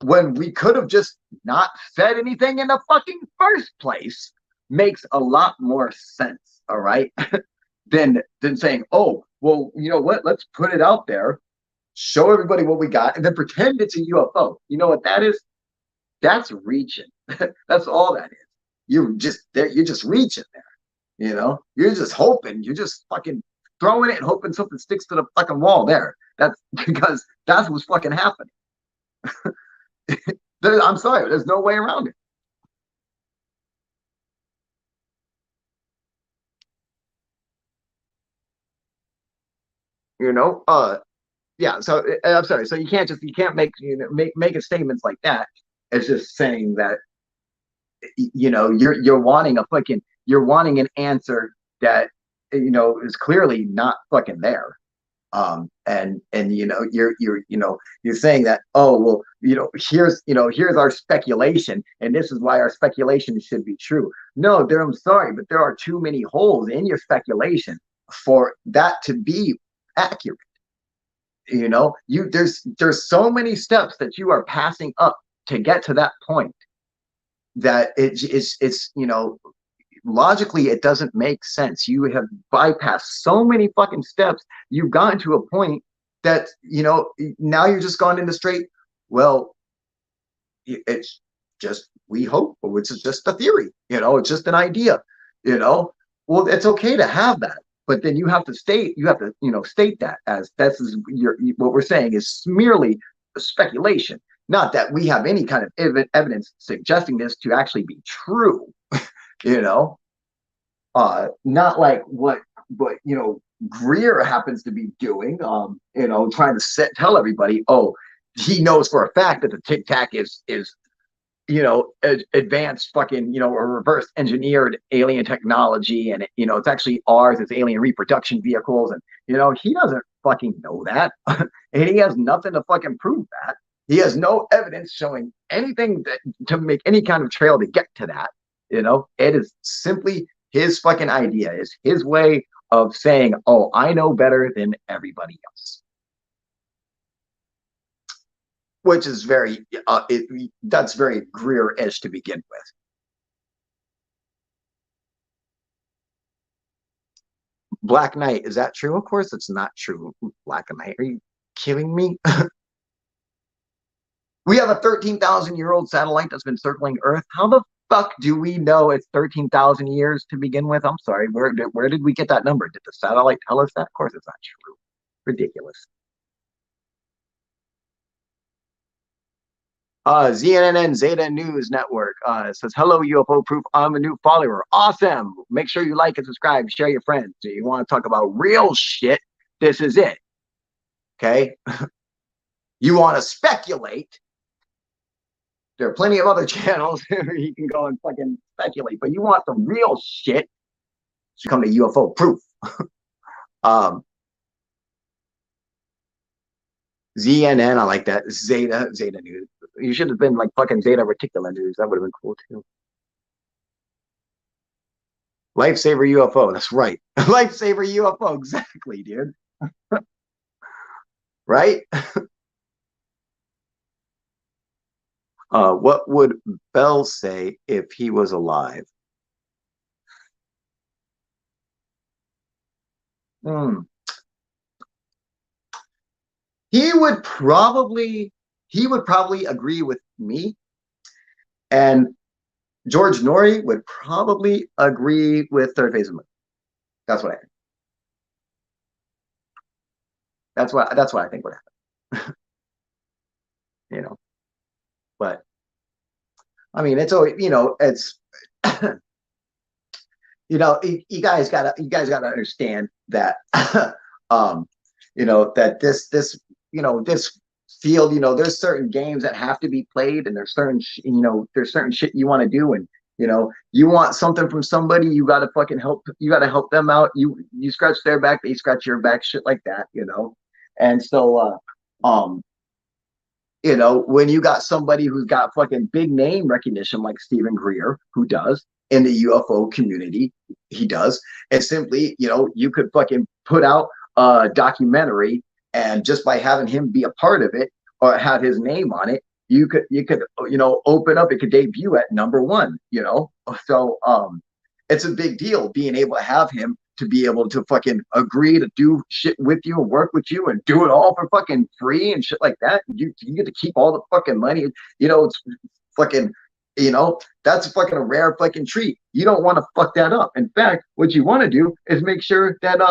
when we could have just not said anything in the fucking first place. Makes a lot more sense, all right, than saying, oh, well, you know what, let's put it out there, show everybody what we got, and then pretend it's a UFO. You know what that is? That's reaching. That's all that is. You're just reaching there. You're just hoping. You're just fucking throwing it and hoping something sticks to the fucking wall there. That's because that's what's fucking happening. I'm sorry, there's no way around it. You know, yeah. So I'm sorry. So you can't make statements like that. It's just saying that you're wanting an answer that is clearly not fucking there. And you're saying that, oh well, here's our speculation, and this is why our speculation should be true. No, I'm sorry, but there are too many holes in your speculation for that to be accurate. There's so many steps that you are passing up to get to that point that it's logically it doesn't make sense. You have bypassed so many fucking steps. You've gotten to a point that now you're just gone into straight, well, it's just, we hope, which is just a theory, it's just an idea. Well, it's okay to have that, but then you have to state that as this is what we're saying is merely speculation, not that we have any kind of evidence suggesting this to actually be true. Not like what Greer happens to be doing, trying to tell everybody, oh, he knows for a fact that the Tic Tac is advanced fucking, or reverse engineered alien technology, and it's actually ours, it's alien reproduction vehicles, and he doesn't fucking know that. And he has nothing to fucking prove that. He has no evidence showing anything to make any kind of trail to get to that. It is simply his fucking idea, is his way of saying, oh, I know better than everybody else. Which is that's very Greer-ish to begin with. Black Knight, is that true? Of course it's not true. Black Knight, are you kidding me? We have a 13,000-year-old satellite that's been circling Earth. How the fuck do we know it's 13,000 years to begin with? I'm sorry, where did we get that number? Did the satellite tell us that? Of course it's not true. Ridiculous. ZNN Zeta News Network says, hello, UFO Proof. I'm a new follower. Awesome. Make sure you like and subscribe. Share your friends. So you want to talk about real shit, this is it. Okay? You want to speculate. There are plenty of other channels where you can go and fucking speculate. But you want the real shit, so come to UFO Proof. ZNN, I like that. Zeta News. You should have been like fucking Zeta Reticula News. That would have been cool too. Lifesaver UFO. That's right. Lifesaver UFO. Exactly, dude. Right? What would Bell say if he was alive? He would probably agree with me, and George Norrie would probably agree with Third Phase of Moon. That's what I think. That's what I think would happen. But I mean, it's always, it's you guys gotta understand that that this field, there's certain games that have to be played, and there's certain shit you want to do, and you want something from somebody, you gotta help them out. You scratch their back, they scratch your back, shit like that, and so when you got somebody who's got fucking big name recognition like Stephen Greer, who does in the UFO community, he does, and simply, you could fucking put out a documentary, and just by having him be a part of it or have his name on it, you could open up, it could debut at #1, so it's a big deal being able to have him to be able to fucking agree to do shit with you and work with you and do it all for fucking free and shit like that. You get to keep all the fucking money. It's fucking, that's fucking a rare fucking treat. You don't want to fuck that up. In fact, what you want to do is make sure that,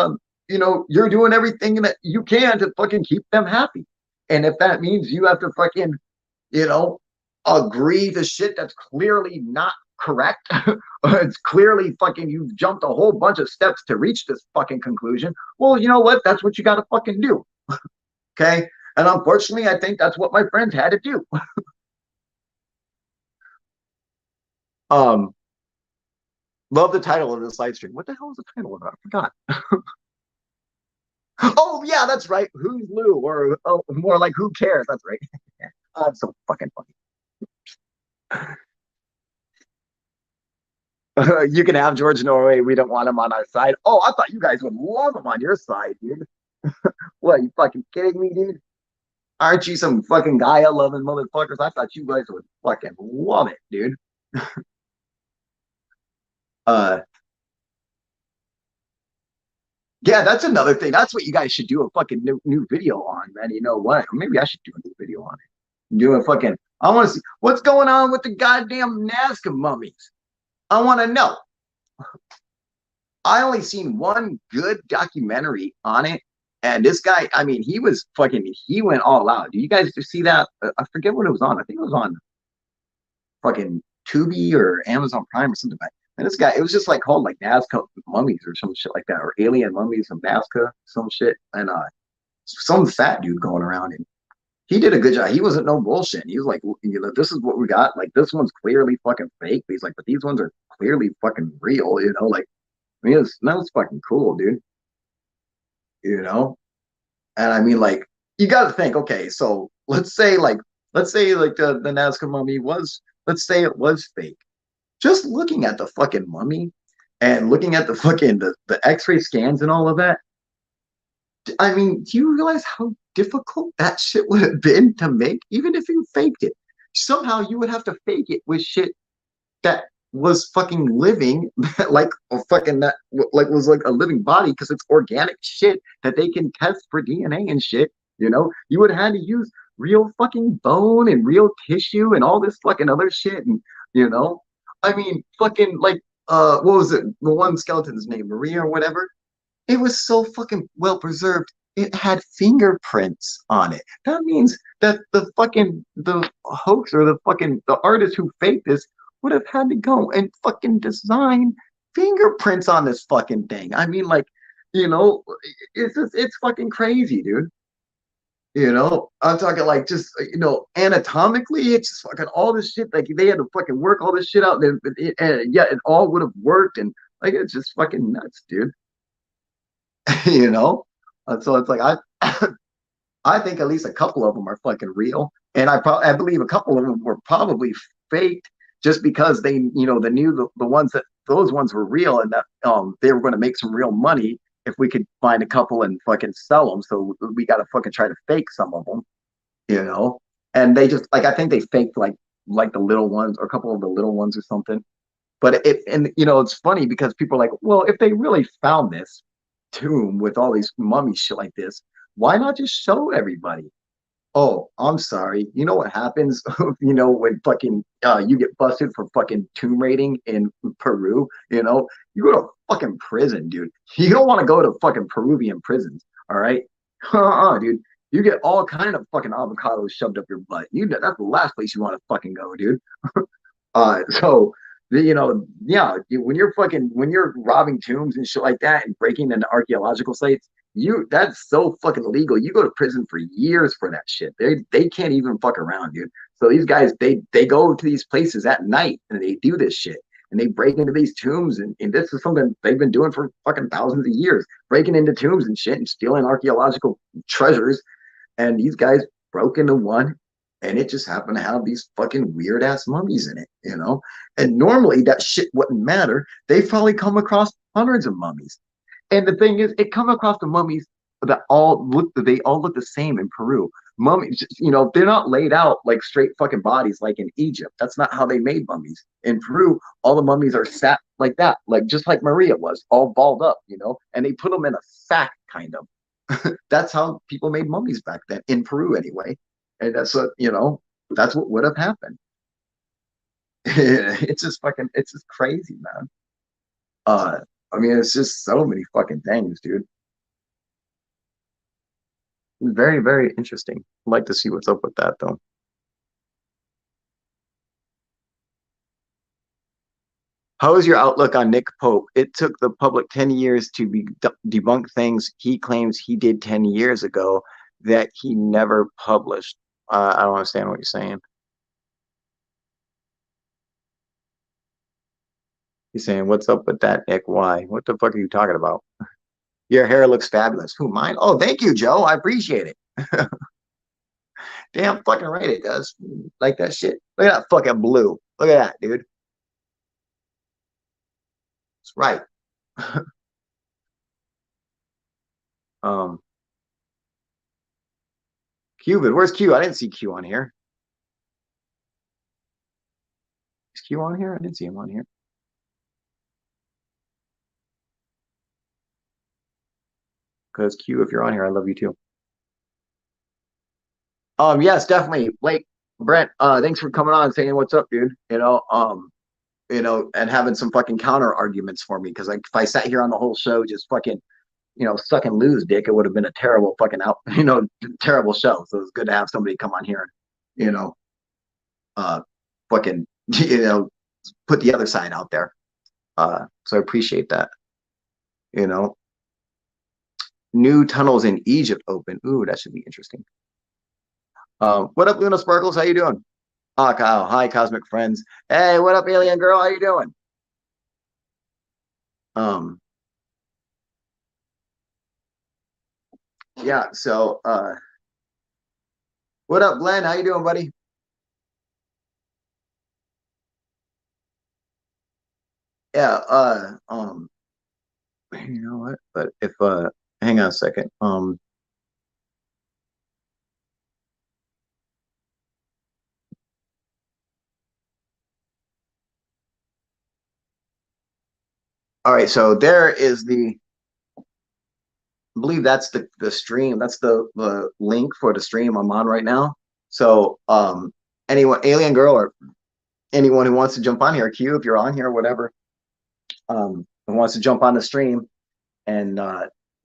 you're doing everything that you can to fucking keep them happy. And if that means you have to fucking, agree to shit that's clearly not correct, it's clearly fucking, you've jumped a whole bunch of steps to reach this fucking conclusion, well, you know what, that's what you got to fucking do. Okay, and unfortunately I think that's what my friends had to do. Um, love the title of this live stream. What the hell was the title of it? I forgot. Oh yeah, that's right. Who's Lou? Or oh, more like who cares? That's right. That's so fucking funny. You can have George Norway. We don't want him on our side. Oh, I thought you guys would love him on your side, dude. What, you fucking kidding me, dude? Aren't you some fucking Gaia loving motherfuckers? I thought you guys would fucking love it, dude. Uh, yeah, that's another thing. That's what you guys should do a fucking new video on, man. You know what? Maybe I should do a new video on it. Do a fucking. I want to see what's going on with the goddamn Nazca mummies. I want to know. I only seen one good documentary on it, and this guy, I mean, he was fucking. He went all out. Do you guys see that? I forget what it was on. I think it was on fucking Tubi or Amazon Prime or something like that. And this guy, it was just like called like Nazca mummies or some shit like that, or alien mummies of Nazca, some shit. And some fat dude going around, and he did a good job. He wasn't no bullshit. He was like, you know, this is what we got. Like this one's clearly fucking fake. But he's like, but these ones are clearly fucking real. You know, like I mean, that was fucking cool, dude. You know, and I mean, like you got to think. Okay, so let's say like the Nazca mummy was, let's say it was fake. Just looking at the fucking mummy and looking at the fucking the X-ray scans and all of that. I mean, do you realize how difficult that shit would have been to make, even if you faked it? Somehow you would have to fake it with shit that was fucking living, like a fucking that like was like a living body because it's organic shit that they can test for DNA and shit. You know, you would have had to use real fucking bone and real tissue and all this fucking other shit. And you know, I mean, fucking like what was it? The one skeleton's name, Maria or whatever. It was so fucking well preserved. It had fingerprints on it. That means that the hoax or the artist who faked this would have had to go and fucking design fingerprints on this fucking thing. I mean, like, you know, it's fucking crazy, dude. You know, I'm talking like just you know anatomically, it's just fucking all this shit. Like they had to fucking work all this shit out, and yeah, it all would have worked, and like it's just fucking nuts, dude. You know, so it's like I think at least a couple of them are fucking real, and I believe a couple of them were probably faked just because they you know they knew the ones that those ones were real and that they were going to make some real money if we could find a couple and fucking sell them. So we got to fucking try to fake some of them, you know. And they just like I think they faked like the little ones or a couple of the little ones or something. But it and you know it's funny because people are like, well, if they really found this tomb with all these mummies shit like this, why not just show everybody? Oh, I'm sorry. You know what happens? You know when fucking you get busted for fucking tomb raiding in Peru. You know you go to fucking prison, dude. You don't want to go to fucking Peruvian prisons. All right, dude. You get all kind of fucking avocados shoved up your butt. That's the last place you want to fucking go, dude. So you know, yeah, when you're robbing tombs and shit like that and breaking into archaeological sites, that's so fucking illegal. You go to prison for years for that shit. They can't even fuck around, dude. So these guys they go to these places at night and they do this shit. And they break into these tombs, and this is something they've been doing for fucking thousands of years, breaking into tombs and shit and stealing archaeological treasures. And these guys broke into one and it just happened to have these fucking weird ass mummies in it, you know? And normally that shit wouldn't matter. They've probably come across hundreds of mummies. And the thing is, it come across the mummies that they all look the same in Peru. Mummies, you know, they're not laid out like straight fucking bodies like in Egypt. That's not how they made mummies. In Peru, all the mummies are sat like that, like just like Maria was, all balled up, you know, and they put them in a sack kind of. That's how people made mummies back then in Peru anyway. And that's what, you know, that's what would have happened. It's just crazy, man. I mean, it's just so many fucking things, dude. Very, very interesting. I'd like to see what's up with that, though. How is your outlook on Nick Pope? It took the public 10 years to debunk things he claims he did 10 years ago that he never published. I don't understand what you're saying. He's saying, "What's up with that, Nick? Why? What the fuck are you talking about? Your hair looks fabulous." Who, mine? Oh, thank you, Joe. I appreciate it. Damn fucking right it does. Like that shit. Look at that fucking blue. Look at that, dude. It's right. um, Cuban. Where's Q? I didn't see Q on here. Is Q on here? I didn't see him on here. Because Q, if you're on here, I love you too. Yes, definitely. Blake, Brent, thanks for coming on and saying what's up, dude. And having some fucking counter arguments for me. Because like if I sat here on the whole show just fucking, suck and lose dick, it would have been a terrible fucking terrible show. So it's good to have somebody come on here and, uh fucking, put the other side out there. So I appreciate that. You know, new tunnels in Egypt open. Ooh, that should be interesting. What up, Luna Sparkles? How you doing? Ah, Kyle. Hi, Cosmic Friends. Hey, what up, Alien Girl? How you doing? Um, yeah. So, what up, Glenn? How you doing, buddy? Yeah. You know what? But if hang on a second. All right. So there is I believe that's the stream. That's the link for the stream I'm on right now. So, anyone, Alien Girl, or anyone who wants to jump on here, Q, if you're on here, or whatever, who wants to jump on the stream and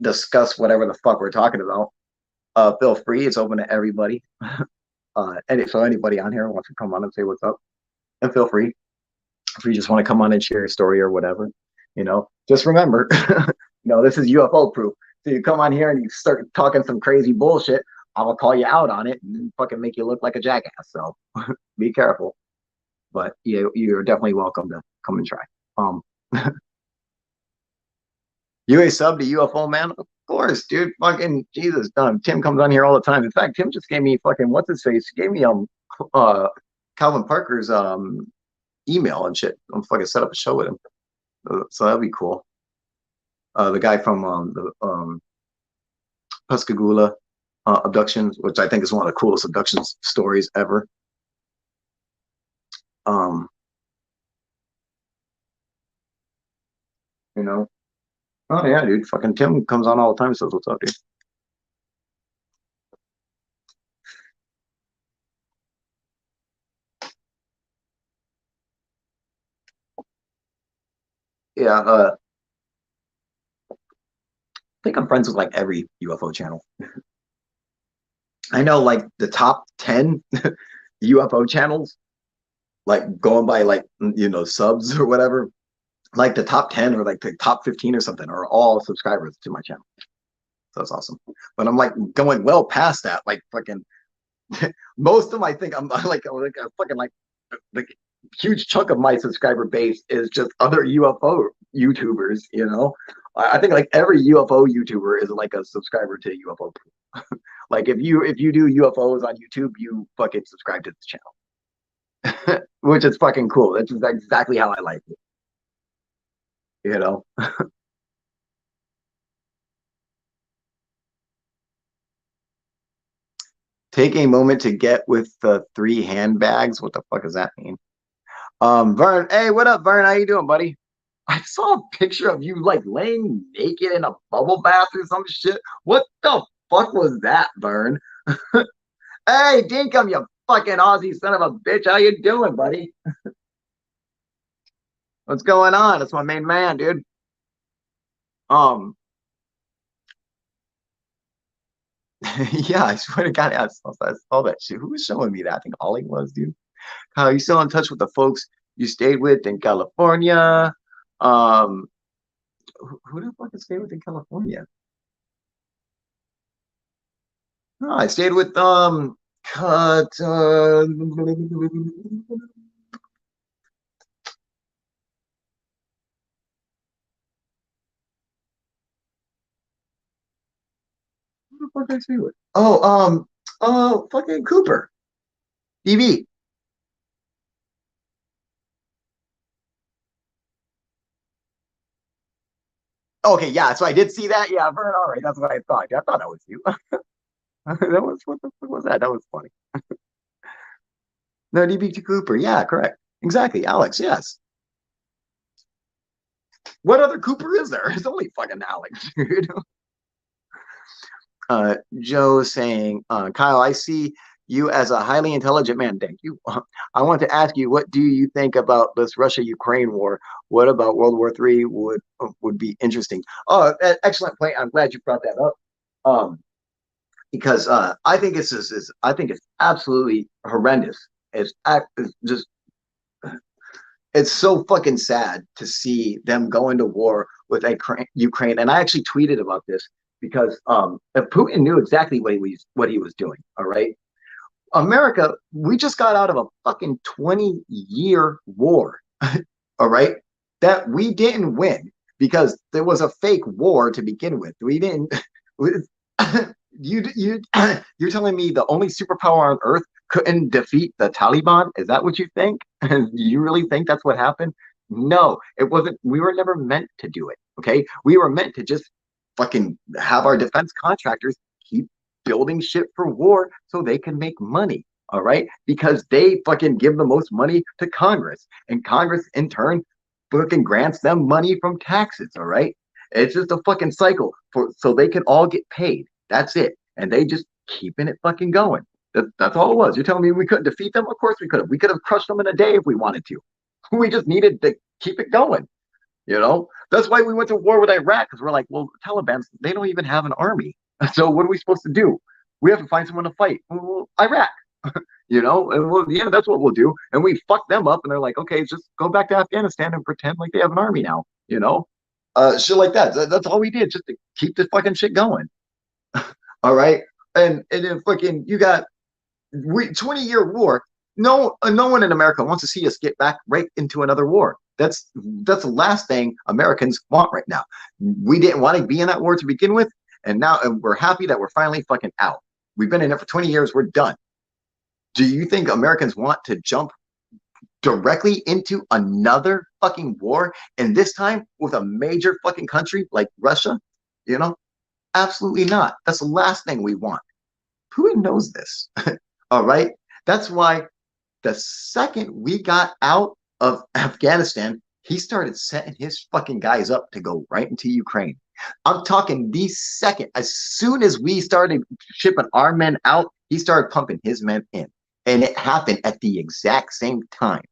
discuss whatever the fuck we're talking about, feel free. It's open to everybody. So anybody on here wants to come on and say what's up, and feel free. If you just want to come on and share your story or whatever, just remember, this is UFO proof. So you come on here and you start talking some crazy bullshit, I will call you out on it and fucking make you look like a jackass. So be careful. But you're definitely welcome to come and try. Um, you a sub to UFO man? Of course, dude. Fucking Jesus, Tim comes on here all the time. In fact, Tim just gave me fucking what's his face? He gave me uh Calvin Parker's email and shit. I'm fucking set up a show with him. So that'd be cool. The guy from the Pascagoula abductions, which I think is one of the coolest abductions stories ever. Um, you know, oh yeah, dude. Fucking Tim comes on all the time and says, "What's up, dude?" Yeah, I think I'm friends with like every UFO channel. I know like the top 10 UFO channels, like going by like subs or whatever. Like the top 10 or like the top 15 or something are all subscribers to my channel. So that's awesome. But I'm like going well past that. Like fucking most of them, I think I'm like a fucking like huge chunk of my subscriber base is just other UFO YouTubers. I think like every UFO YouTuber is like a subscriber to UFO. Like if you do UFOs on YouTube, you fucking subscribe to this channel, which is fucking cool. That's exactly how I like it. You know. Take a moment to get with the three handbags. What the fuck does that mean? Vern, hey, what up, Vern? How you doing, buddy? I saw a picture of you like laying naked in a bubble bath or some shit. What the fuck was that, Vern? Hey, Dinkum, you fucking Aussie son of a bitch. How you doing, buddy? What's going on? That's my main man, dude. Um, yeah, I swear to God, I saw that shit. Who was showing me that? I think Ollie was, dude. How you still in touch with the folks you stayed with in California? Um, who the fuck stayed with in California? Oh, I stayed with cut Who the fuck did I say with? Fucking Cooper. DB. Okay, yeah, so I did see that. Yeah, Vern, all right, that's what I thought. I thought that was you. That was what the fuck was that? That was funny. No, DB Cooper. Yeah, correct. Exactly. Alex, yes. What other Cooper is there? It's only fucking Alex, dude. Joe saying, Kyle, I see you as a highly intelligent man. Thank you. I want to ask you, what do you think about this Russia-Ukraine war? What about World War III would be interesting? Oh, excellent point. I'm glad you brought that up. Because I think I think it's absolutely horrendous. It's just it's so fucking sad to see them go into war with Ukraine. And I actually tweeted about this because if Putin knew exactly what he was doing. All right, America, we just got out of a fucking 20-year war. All right, that we didn't win because there was a fake war to begin with. We didn't. You you're telling me the only superpower on earth couldn't defeat the Taliban? Is that what you think? Do you really think that's what happened? No, it wasn't. We were never meant to do it. Okay, we were meant to just fucking have our defense contractors keep building shit for war so they can make money. All right, because they fucking give the most money to Congress, and Congress in turn fucking grants them money from taxes. All right, it's just a fucking cycle for so they can all get paid. That's it. And they just keeping it fucking going. That's all it was. You're telling me we couldn't defeat them? Of course we could have. We could have crushed them in a day if we wanted to. We just needed to keep it going. You know, that's why we went to war with Iraq because we're like, well, Taliban, they don't even have an army. So what are we supposed to do? We have to find someone to fight. Well, Iraq, you know, and well, yeah, that's what we'll do. And we fucked them up, and they're like, okay, just go back to Afghanistan and pretend like they have an army now. You know, shit like that. That's all we did, just to keep this fucking shit going. All right, and then fucking you got 20-year war. No one in America wants to see us get back right into another war. That's the last thing Americans want right now. We didn't want to be in that war to begin with, and now we're happy that we're finally fucking out. We've been in it for 20 years. We're done. Do you think Americans want to jump directly into another fucking war, and this time with a major fucking country like Russia? You know, absolutely not. That's the last thing we want. Putin knows this. All right. That's why the second we got out of Afghanistan, he started setting his fucking guys up to go right into Ukraine. I'm talking the second, as soon as we started shipping our men out, he started pumping his men in. And it happened at the exact same time.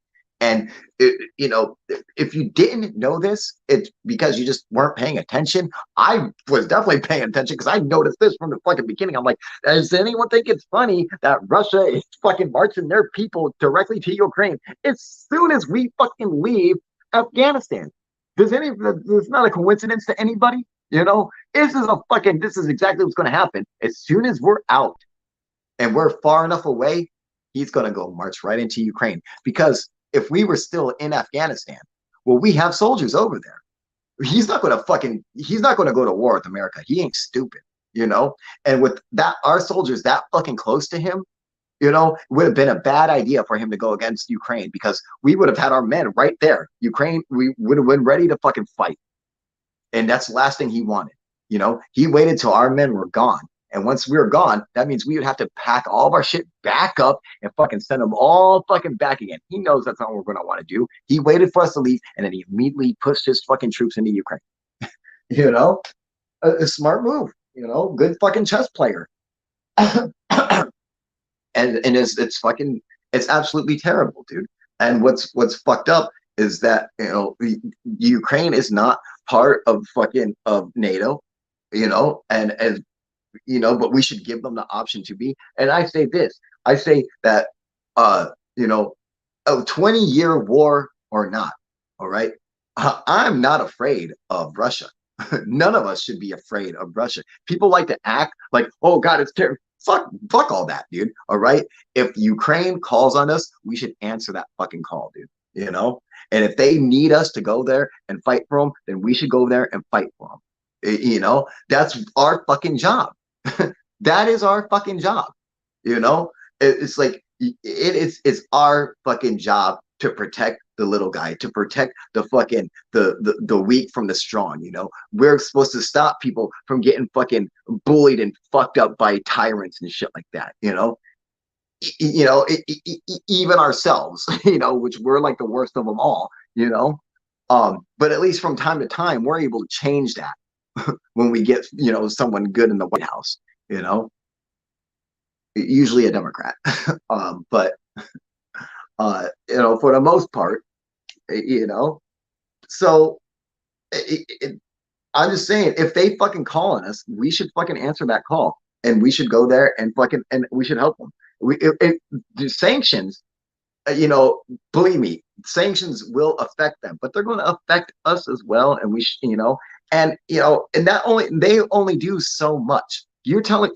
And, you know, if you didn't know this, it's because you just weren't paying attention. I was definitely paying attention because I noticed this from the fucking beginning. I'm like, does anyone think it's funny that Russia is fucking marching their people directly to Ukraine as soon as we fucking leave Afghanistan? It's not a coincidence to anybody, you know? This is exactly what's going to happen. As soon as we're out and we're far enough away, he's going to go march right into Ukraine because if we were still in Afghanistan, well, we have soldiers over there. He's not going to go to war with America. He ain't stupid, you know? And with that, our soldiers that fucking close to him, you know, it would have been a bad idea for him to go against Ukraine because we would have had our men right there. Ukraine, we would have been ready to fucking fight. And that's the last thing he wanted. You know, he waited till our men were gone. And once we were gone, that means we would have to pack all of our shit back up and fucking send them all fucking back again. He knows that's not what we're going to want to do. He waited for us to leave, and then he immediately pushed his fucking troops into Ukraine. You know, a smart move. You know, good fucking chess player. and it's absolutely terrible, dude. And what's fucked up is that, you know, Ukraine is not part of fucking of NATO. You know, and as you know, but we should give them the option to be. And I say this, I say that, you know, a 20-year war or not, all right, I'm not afraid of Russia. None of us should be afraid of Russia. People like to act like, oh God, it's terrible. Fuck all that, dude. All right. If Ukraine calls on us, we should answer that fucking call, dude. You know, and if they need us to go there and fight for them, then we should go there and fight for them. You know, that's our fucking job. That is our fucking job. You know, it's like it's our fucking job to protect the little guy, to protect the fucking the weak from the strong. You know, we're supposed to stop people from getting fucking bullied and fucked up by tyrants and shit like that. You know, even ourselves. You know, which we're like the worst of them all. You know, but at least from time to time, we're able to change that when we get someone good in the White House. You know, usually a Democrat. But for the most part, so I'm just saying, if they fucking call on us, we should fucking answer that call, and we should go there and fucking and we should help them. The sanctions, believe me, sanctions will affect them, but they're going to affect us as well, and and that only they only do so much. You're telling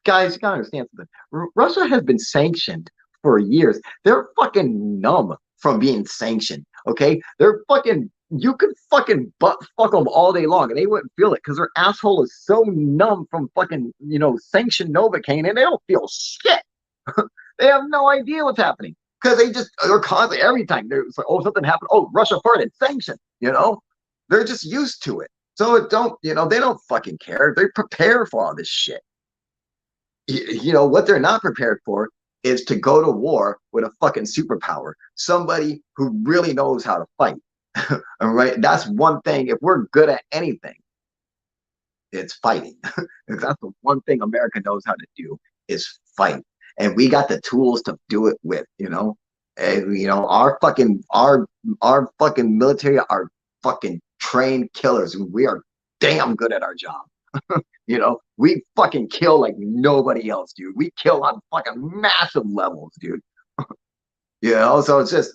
guys, you gotta understand something. Russia has been sanctioned for years. They're fucking numb from being sanctioned. Okay, they're fucking. You could fucking butt fuck them all day long, and they wouldn't feel it because their asshole is so numb from fucking sanctioned Novocaine, and they don't feel shit. They have no idea what's happening because they're constantly every time there's like, oh, something happened. Oh, Russia farted, sanctioned. They're just used to it. So they don't fucking care. They prepare for all this shit. What they're not prepared for is to go to war with a fucking superpower, somebody who really knows how to fight. All right, that's one thing. If we're good at anything, it's fighting. If that's the one thing America knows how to do is fight, and we got the tools to do it with. And our fucking military are fucking trained killers, and we are damn good at our job. We fucking kill like nobody else, dude. We kill on fucking massive levels, dude. So it's just,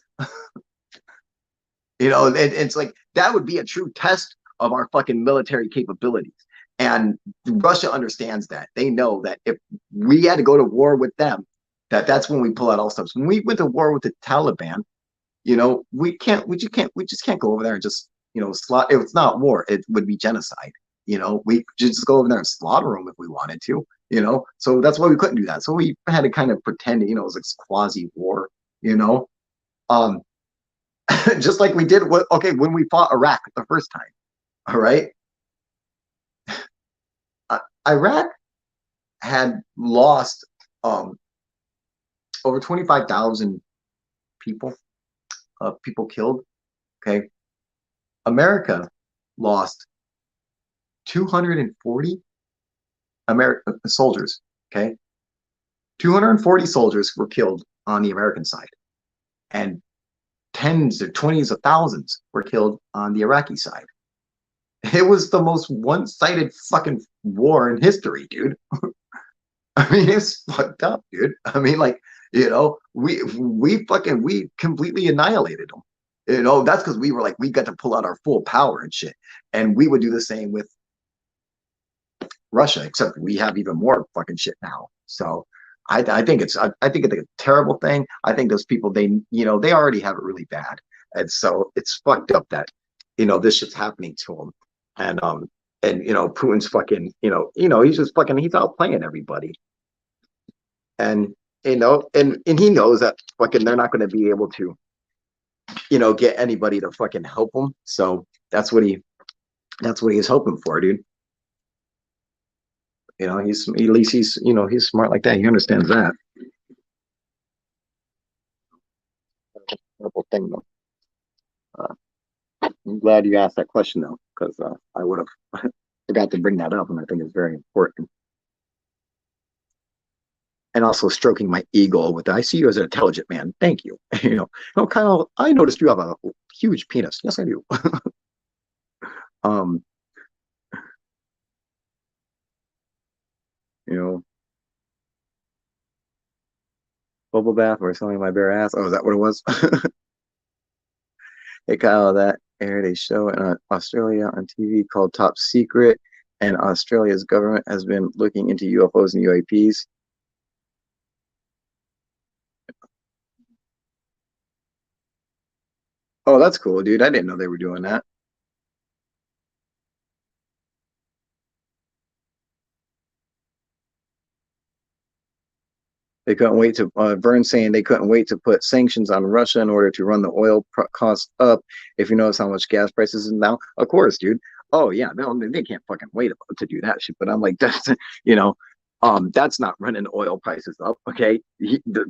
it's like that would be a true test of our fucking military capabilities. And Russia understands that. They know that if we had to go to war with them, that's when we pull out all stops. When we went to war with the Taliban, we just can't go over there and just, slaughter. It's not war. It would be genocide. We just go over there and slaughter them if we wanted to, so that's why we couldn't do that. So we had to kind of pretend, it was like quasi war, um, just like we did when we fought Iraq the first time. All right. Iraq had lost over 25,000 people, people killed. Okay. America lost 240 American soldiers. Okay. 240 soldiers were killed on the American side, and tens or twenties of thousands were killed on the Iraqi side. It was the most one-sided fucking war in history, dude. I mean, it's fucked up, dude. I mean, like, we completely annihilated them. That's because we were like, we got to pull out our full power and shit. And we would do the same with Russia, except we have even more fucking shit now. So I think it's a terrible thing. I think those people, they already have it really bad. And so it's fucked up that, this shit's happening to them. And Putin's fucking, he's just fucking, he's out playing everybody. And, and he knows that fucking they're not going to be able to, get anybody to fucking help him. So that's what he's hoping for, dude. At least he's smart like that. He understands that. Terrible thing though. I'm glad you asked that question though, because I would have forgot to bring that up, and I think it's very important. And also stroking my ego with that. I see you as an intelligent man. Thank you. Kyle, I noticed you have a huge penis. Yes, I do. um, bubble bath where selling my bare ass. Oh, is that what it was? Hey Kyle, that aired a show in Australia on TV called Top Secret, and Australia's government has been looking into UFOs and UAPs. Oh, that's cool, dude. I didn't know they were doing that. They couldn't wait to Vern saying they couldn't wait to put sanctions on Russia in order to run the oil costs up. If you notice how much gas prices is now, of course, dude. Oh yeah, they can't fucking wait to do that shit. But I'm like, that's you know, that's not running oil prices up. Okay,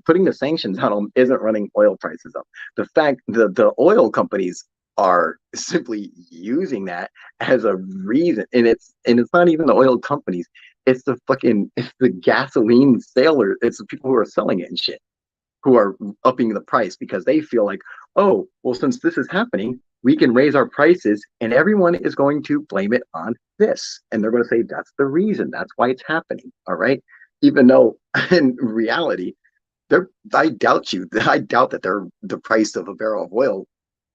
putting the sanctions on them isn't running oil prices up. The fact the oil companies are simply using that as a reason, and it's not even the oil companies, it's the gasoline sailors, it's the people who are selling it and shit who are upping the price because they feel like, oh, well, since this is happening, we can raise our prices and everyone is going to blame it on this. And they're going to say that's the reason, that's why it's happening. All right. Even though in reality, I doubt that the price of a barrel of oil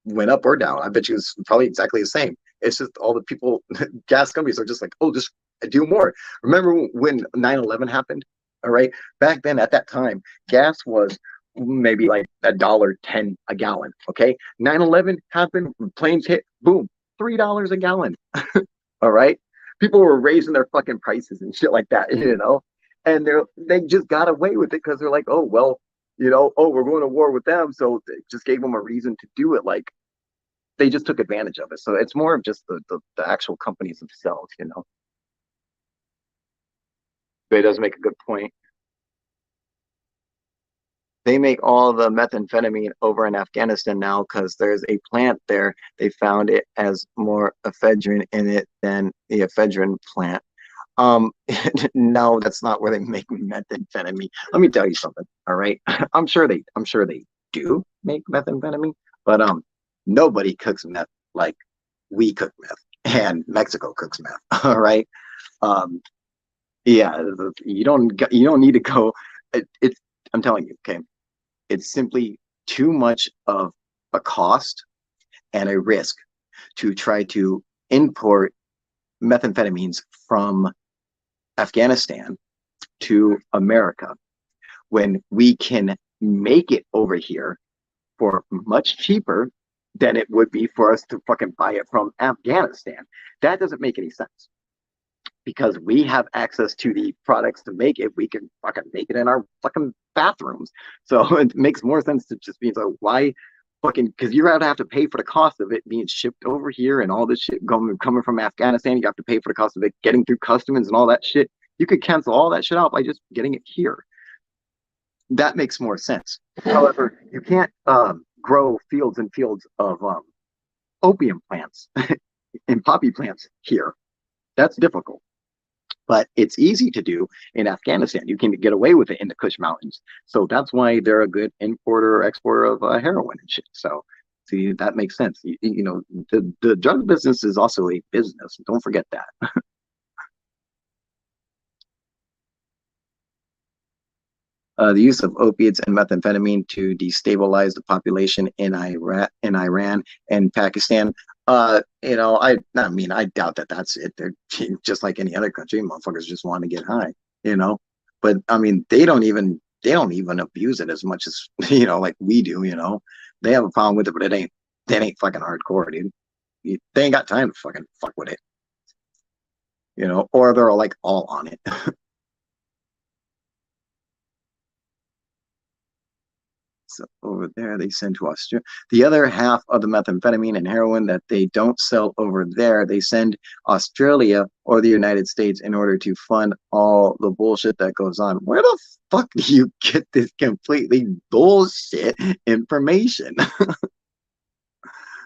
went up or down. I bet you it's probably exactly the same. It's just all the people, gas companies are just like, oh, just do more. Remember when 9/11 happened? All right. Back then, at that time, gas was maybe like $1.10 a gallon. Okay. 9/11 happened, planes hit, boom, $3 a gallon. All right. People were raising their fucking prices and shit like that, you know? And they just got away with it because they're like, oh, well, oh, we're going to war with them. So it just gave them a reason to do it. Like they just took advantage of it. So it's more of just the actual companies themselves, you know. But it does make a good point. They make all the methamphetamine over in Afghanistan now because there's a plant there. They found it has more ephedrine in it than the ephedrine plant. Um, no, that's not where they make methamphetamine. Let me tell you something. All right, I'm sure they do make methamphetamine, but nobody cooks meth like we cook meth, and Mexico cooks meth. All right, um, yeah, you don't need to go. It's I'm telling you, okay, it's simply too much of a cost and a risk to try to import methamphetamines from Afghanistan to America when we can make it over here for much cheaper than it would be for us to fucking buy it from Afghanistan. That doesn't make any sense because we have access to the products to make it. We can fucking make it in our fucking bathrooms. So it makes more sense to just be like, why fucking, because you're going to have to pay for the cost of it being shipped over here and all this shit coming from Afghanistan. You have to pay for the cost of it getting through customs and all that shit. You could cancel all that shit out by just getting it here. That makes more sense. However, you can't grow fields and fields of opium plants and poppy plants here. That's difficult, but it's easy to do in Afghanistan. You can get away with it in the Kush Mountains. So that's why they're a good importer or exporter of heroin and shit. So see, that makes sense. You know, the drug business is also a business. Don't forget that. The use of opiates and methamphetamine to destabilize the population in Iran and Pakistan. I mean, I doubt that that's it. They're just like any other country. Motherfuckers just want to get high, you know. But I mean, they don't even abuse it as much as like we do. You know, they have a problem with it, but it ain't fucking hardcore, dude. They ain't got time to fucking fuck with it, or they're like all on it. So over there they send to Australia. The other half of the methamphetamine and heroin that they don't sell over there, they send Australia or the United States in order to fund all the bullshit that goes on. Where the fuck do you get this completely bullshit information?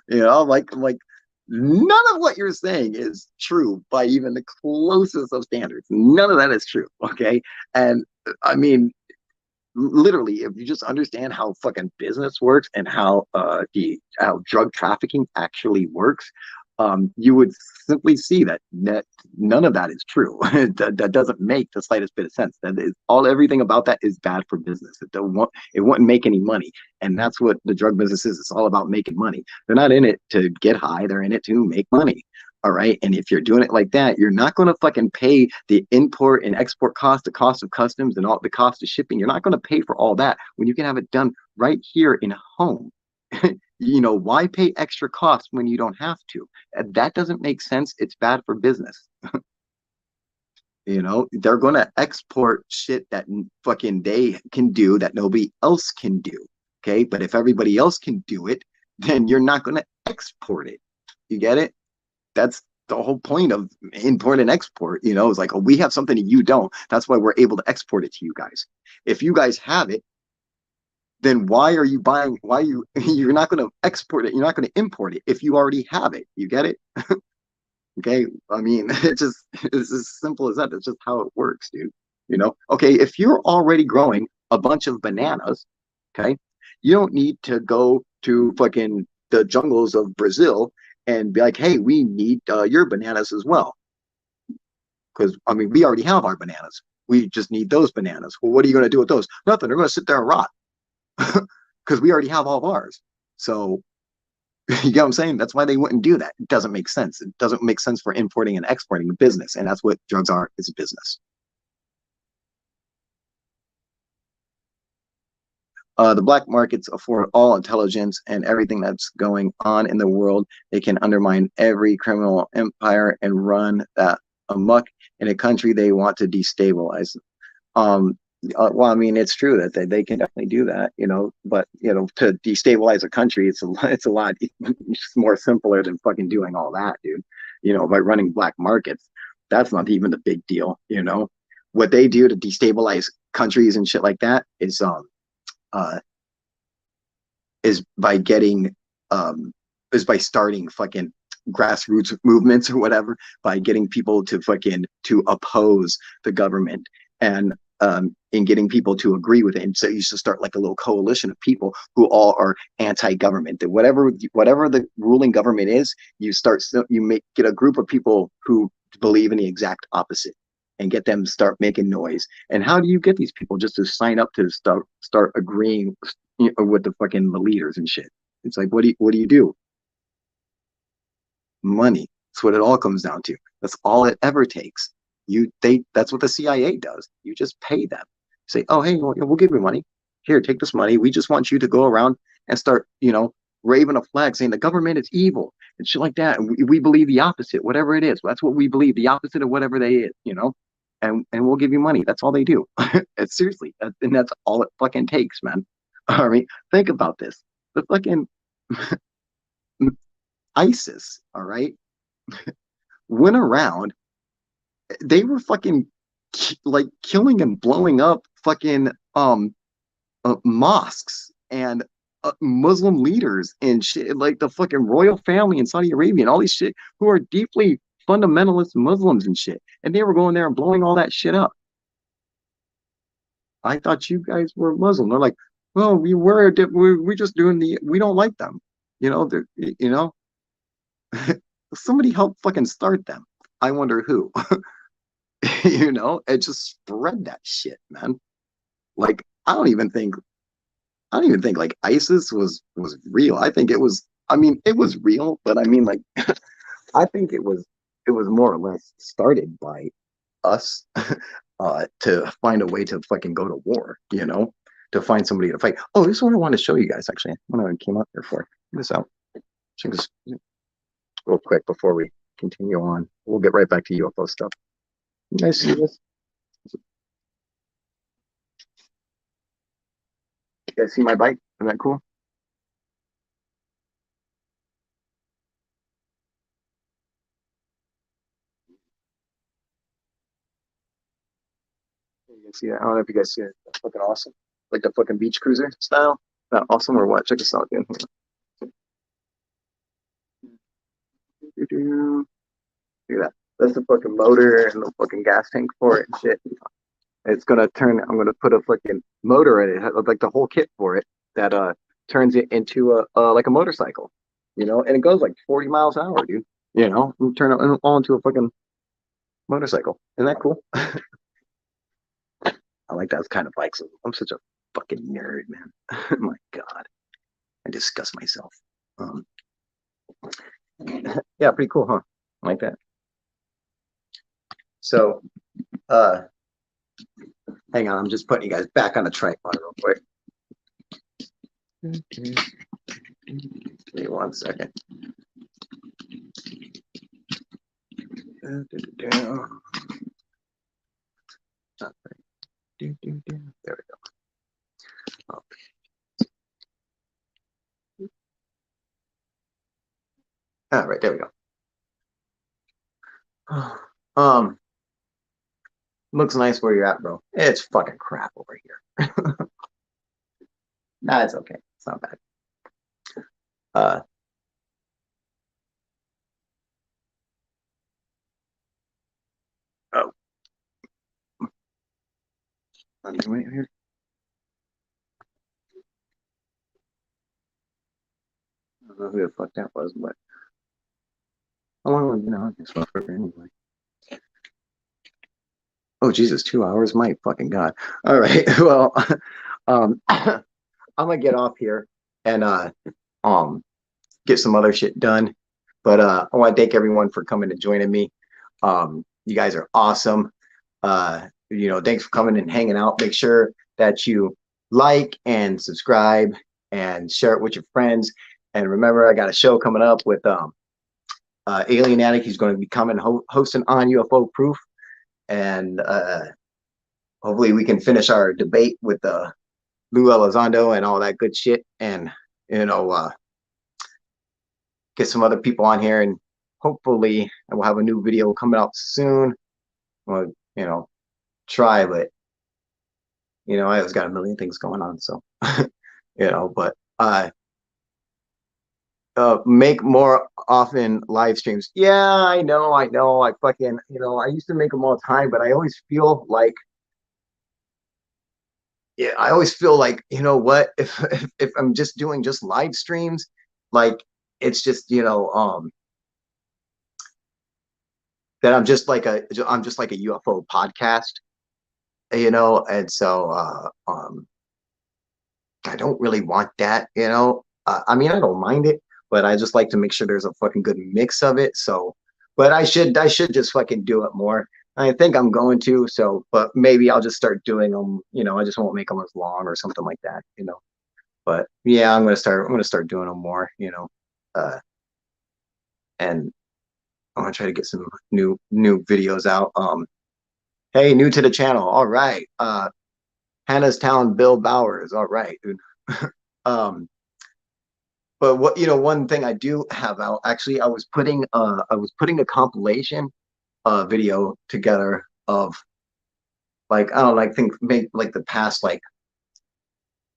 Like none of what you're saying is true by even the closest of standards. None of that is true. Okay. And I mean, literally, if you just understand how fucking business works and how drug trafficking actually works, you would simply see that none of that is true. That doesn't make the slightest bit of sense. That is everything about that is bad for business. It wouldn't make any money, and that's what the drug business is. It's all about making money. They're not in it to get high. They're in it to make money. All right. And if you're doing it like that, you're not going to fucking pay the import and export cost, the cost of customs, and all the cost of shipping. You're not going to pay for all that when you can have it done right here in home. Why pay extra costs when you don't have to? That doesn't make sense. It's bad for business. You know, they're going to export shit that fucking they can do that nobody else can do. Okay. But if everybody else can do it, then you're not going to export it. You get it? That's the whole point of import and export. You know, it's like, oh, we have something that you don't. That's why we're able to export it to you guys. If you guys have it, then why are you buying? Why you you're not going to export it? You're not going to import it if you already have it. You get it? Okay. I mean, it's as simple as that. It's just how it works, dude. You know, okay, if you're already growing a bunch of bananas, okay, you don't need to go to fucking the jungles of Brazil and be like, hey, we need your bananas as well. Because, I mean, we already have our bananas. We just need those bananas. Well, what are you going to do with those? Nothing. They're going to sit there and rot because we already have all of ours. So, you get what I'm saying? That's why they wouldn't do that. It doesn't make sense. It doesn't make sense for importing and exporting a business. And that's what drugs are, is a business. The black markets afford all intelligence and everything that's going on in the world. They can undermine every criminal empire and run that amok in a country they want to destabilize. Um, well, I mean, it's true that they can definitely do that, you know, but, you know, to destabilize a country, it's a lot more simpler than fucking doing all that, dude. You know, by running black markets, that's not even the big deal, you know. What they do to destabilize countries and shit like that uh is by getting is by starting fucking grassroots movements or whatever, by getting people to fucking to oppose the government and in getting people to agree with it. And so you should start like a little coalition of people who all are anti-government. That whatever the ruling government is, you make get a group of people who believe in the exact opposite and get them to start making noise. And how do you get these people just to sign up to start agreeing with the fucking leaders and shit? It's like, what do you do? Money. That's what it all comes down to. That's all it ever takes. That's what the CIA does. You just pay them. Say, oh, hey, we'll give you money. Here, take this money. We just want you to go around and start, you know, waving a flag saying the government is evil and shit like that. And we believe the opposite, whatever it is. That's what we believe, the opposite of whatever they is, you know. And we'll give you money. That's all they do. Seriously, and that's all it fucking takes, man. All right, think about this. The fucking ISIS, all right, went around. They were fucking like killing and blowing up fucking mosques and Muslim leaders and shit, like the fucking royal family in Saudi Arabia and all these shit who are deeply fundamentalist Muslims and shit. And they were going there and blowing all that shit up. I thought you guys were Muslim. They're like, well, we're just doing we don't like them. You know, you know, somebody helped fucking start them. I wonder who. You know, it just spread that shit, man. Like, I don't even think like ISIS was real. I think it was. I mean, it was real, but I mean, like, I think it was more or less started by us to find a way to fucking go to war. You know, to find somebody to fight. Oh, this is what I want to show you guys. Actually, when I came up here for. Check this out. Check this real quick before we continue on. We'll get right back to UFO stuff. You guys see this? You guys see my bike? Isn't that cool? You guys see that? I don't know if you guys see it. That's fucking awesome. Like the fucking beach cruiser style. That awesome or what? Check this out, dude. Look at that. That's the fucking motor and the fucking gas tank for it and shit. It's gonna turn. I'm gonna put a fucking motor in it, like the whole kit for it that turns it into a like a motorcycle, you know, and it goes like 40 miles an hour, dude. You know, you turn it all into a fucking motorcycle. Isn't that cool? I like that kind of bikes. I'm such a fucking nerd, man. My God, I disgust myself. Um, yeah, pretty cool, huh? I like that. So, uh, hang on, I'm just putting you guys back on the tripod real quick. Give me 1 second. There we go. Oh. All right, there we go. Looks nice where you're at, bro. It's fucking crap over here. Nah, it's okay. It's not bad. Oh, let me wait here. I don't know who the fuck that was, but how long have we been on this one for anyway? Oh Jesus, 2 hours, my fucking god. All right, well, I'm gonna get off here and get some other shit done. But I want to thank everyone for coming and joining me. You guys are awesome. Thanks for coming and hanging out. Make sure that you like and subscribe and share it with your friends. And remember, I got a show coming up with Alien Addict. He's going to be coming hosting on UFO Proof, and hopefully we can finish our debate with Lou Elizondo and all that good shit, and get some other people on here, and hopefully we'll have a new video coming out soon. Well, try, but I always got a million things going on, so but make more often live streams. Yeah, I know. I fucking, I used to make them all the time, but I always feel like, what, if I'm just doing just live streams, like it's just, that I'm just like a UFO podcast, and so I don't really want that, I mean, I don't mind it, but I just like to make sure there's a fucking good mix of it. So, but I should just fucking do it more. I think I'm going to, so, but maybe I'll just start doing them, I just won't make them as long or something like that, but yeah, I'm going to start doing them more, and I want to try to get some new videos out. Hey, new to the channel. All right. Hannah's Town, Bill Bowers. All right, dude. But one thing I do have out, actually, I was putting a compilation video together of, like, I don't know, I think maybe like the past like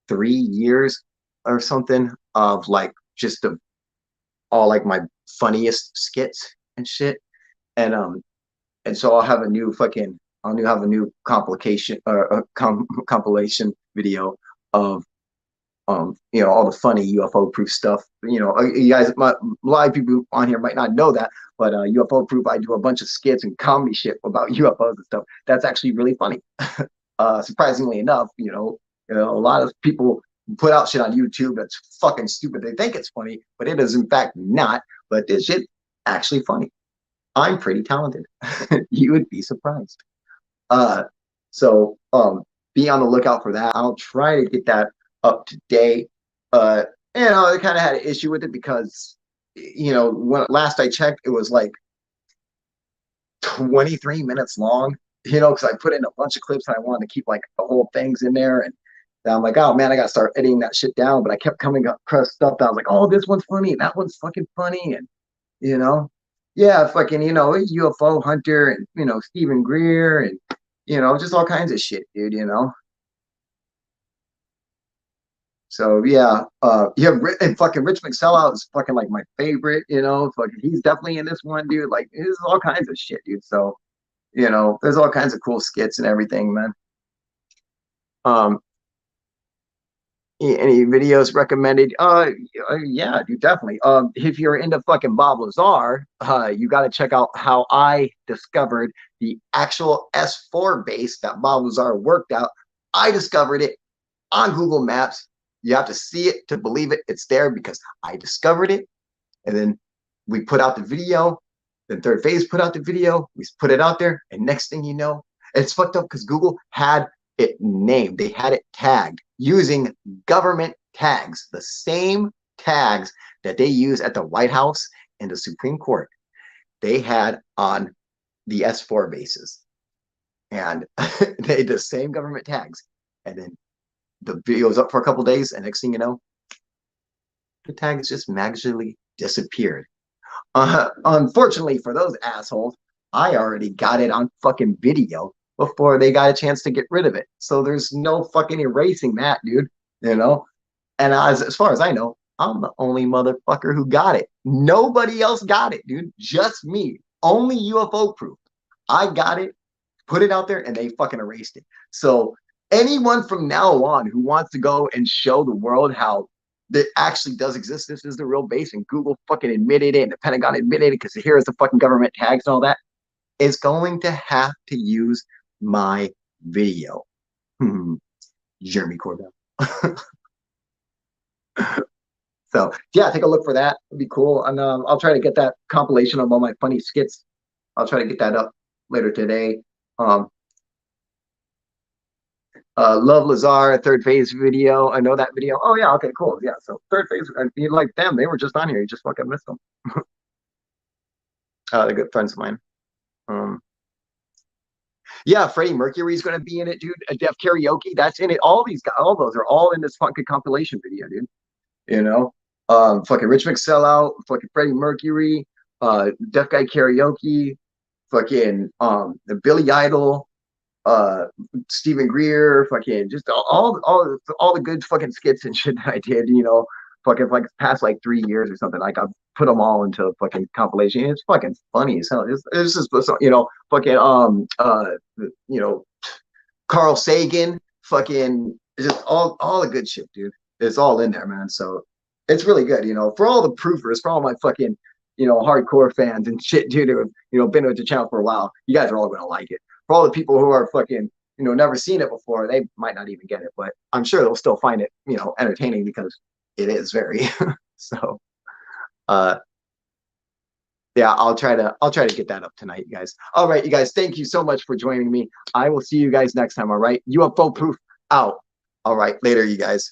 3 years or something, of like just all like my funniest skits and shit. And so I'll have a new compilation compilation video of all the funny UFO proof stuff. You guys, a lot of people on here might not know that, but UFO proof, I do a bunch of skits and comedy shit about UFOs and stuff. That's actually really funny. Surprisingly enough, a lot of people put out shit on YouTube that's fucking stupid. They think it's funny, but it is in fact not. But this shit actually funny. I'm pretty talented. You would be surprised. So be on the lookout for that. I'll try to get that up to date. I kind of had an issue with it because, when last I checked, it was like 23 minutes long, because I put in a bunch of clips and I wanted to keep like the whole things in there. And I'm like, oh man, I got to start editing that shit down. But I kept coming across stuff that I was like, oh, this one's funny. That one's fucking funny. And, yeah, fucking, UFO hunter and, Stephen Greer and, just all kinds of shit, dude, So yeah, and fucking Rich McSellout is fucking like my favorite, fucking he's definitely in this one, dude. Like, there's all kinds of shit, dude. So, there's all kinds of cool skits and everything, man. Any videos recommended? Yeah, dude, definitely. If you're into fucking Bob Lazar, you got to check out how I discovered the actual S4 base that Bob Lazar worked out. I discovered it on Google Maps. You have to see it to believe it. It's there because I discovered it, and then we put out the video. Then Third Phase put out the video. We put it out there, and next thing you know, it's fucked up because Google had it named. They had it tagged using government tags, the same tags that they use at the White House and the Supreme Court. They had on the S4 bases. and they the same government tags, and then the video's up for a couple days, and next thing you know, the tags just magically disappeared. Unfortunately for those assholes, I already got it on fucking video before they got a chance to get rid of it. So there's no fucking erasing that, dude. You know? And as far as I know, I'm the only motherfucker who got it. Nobody else got it, dude. Just me. Only UFO proof. I got it, put it out there, and they fucking erased it. So anyone from now on who wants to go and show the world how that actually does exist, this is the real base, and Google fucking admitted it, and the Pentagon admitted it, because here is the fucking government tags and all that, is going to have to use my video. Jeremy Corbell. So yeah, take a look for that. It'd be cool. And I'll try to get that compilation of all my funny skits. I'll try to get that up later today. Love Lazar, third phase video. I know that video. Oh yeah, okay, cool. Yeah, so third phase, you like them, they were just on here, you just fucking missed them. They're good friends of mine. Yeah, Freddie Mercury's gonna be in it, dude. Def Karaoke, that's in it. All these guys, all those are all in this fucking compilation video, dude. You know, fucking Rich McSellout, fucking Freddie Mercury, Deaf Guy Karaoke, fucking the Billy Idol, Stephen Greer, fucking just all the good fucking skits and shit that I did, you know, fucking like past like 3 years or something. Like I've put them all into a fucking compilation. It's fucking funny as hell. It's just, you know, fucking you know, Carl Sagan, fucking just all the good shit, dude. It's all in there, man. So it's really good, you know, for all the proofers, for all my fucking, you know, hardcore fans and shit, dude, who have, you know, been with the channel for a while. You guys are all gonna like it. For all the people who are fucking, you know, never seen it before, they might not even get it, but I'm sure they'll still find it, you know, entertaining, because it is very. So yeah, I'll try to get that up tonight, you guys. All right, you guys, thank you so much for joining me. I will see you guys next time. All right, UFO proof out. All right, later, you guys.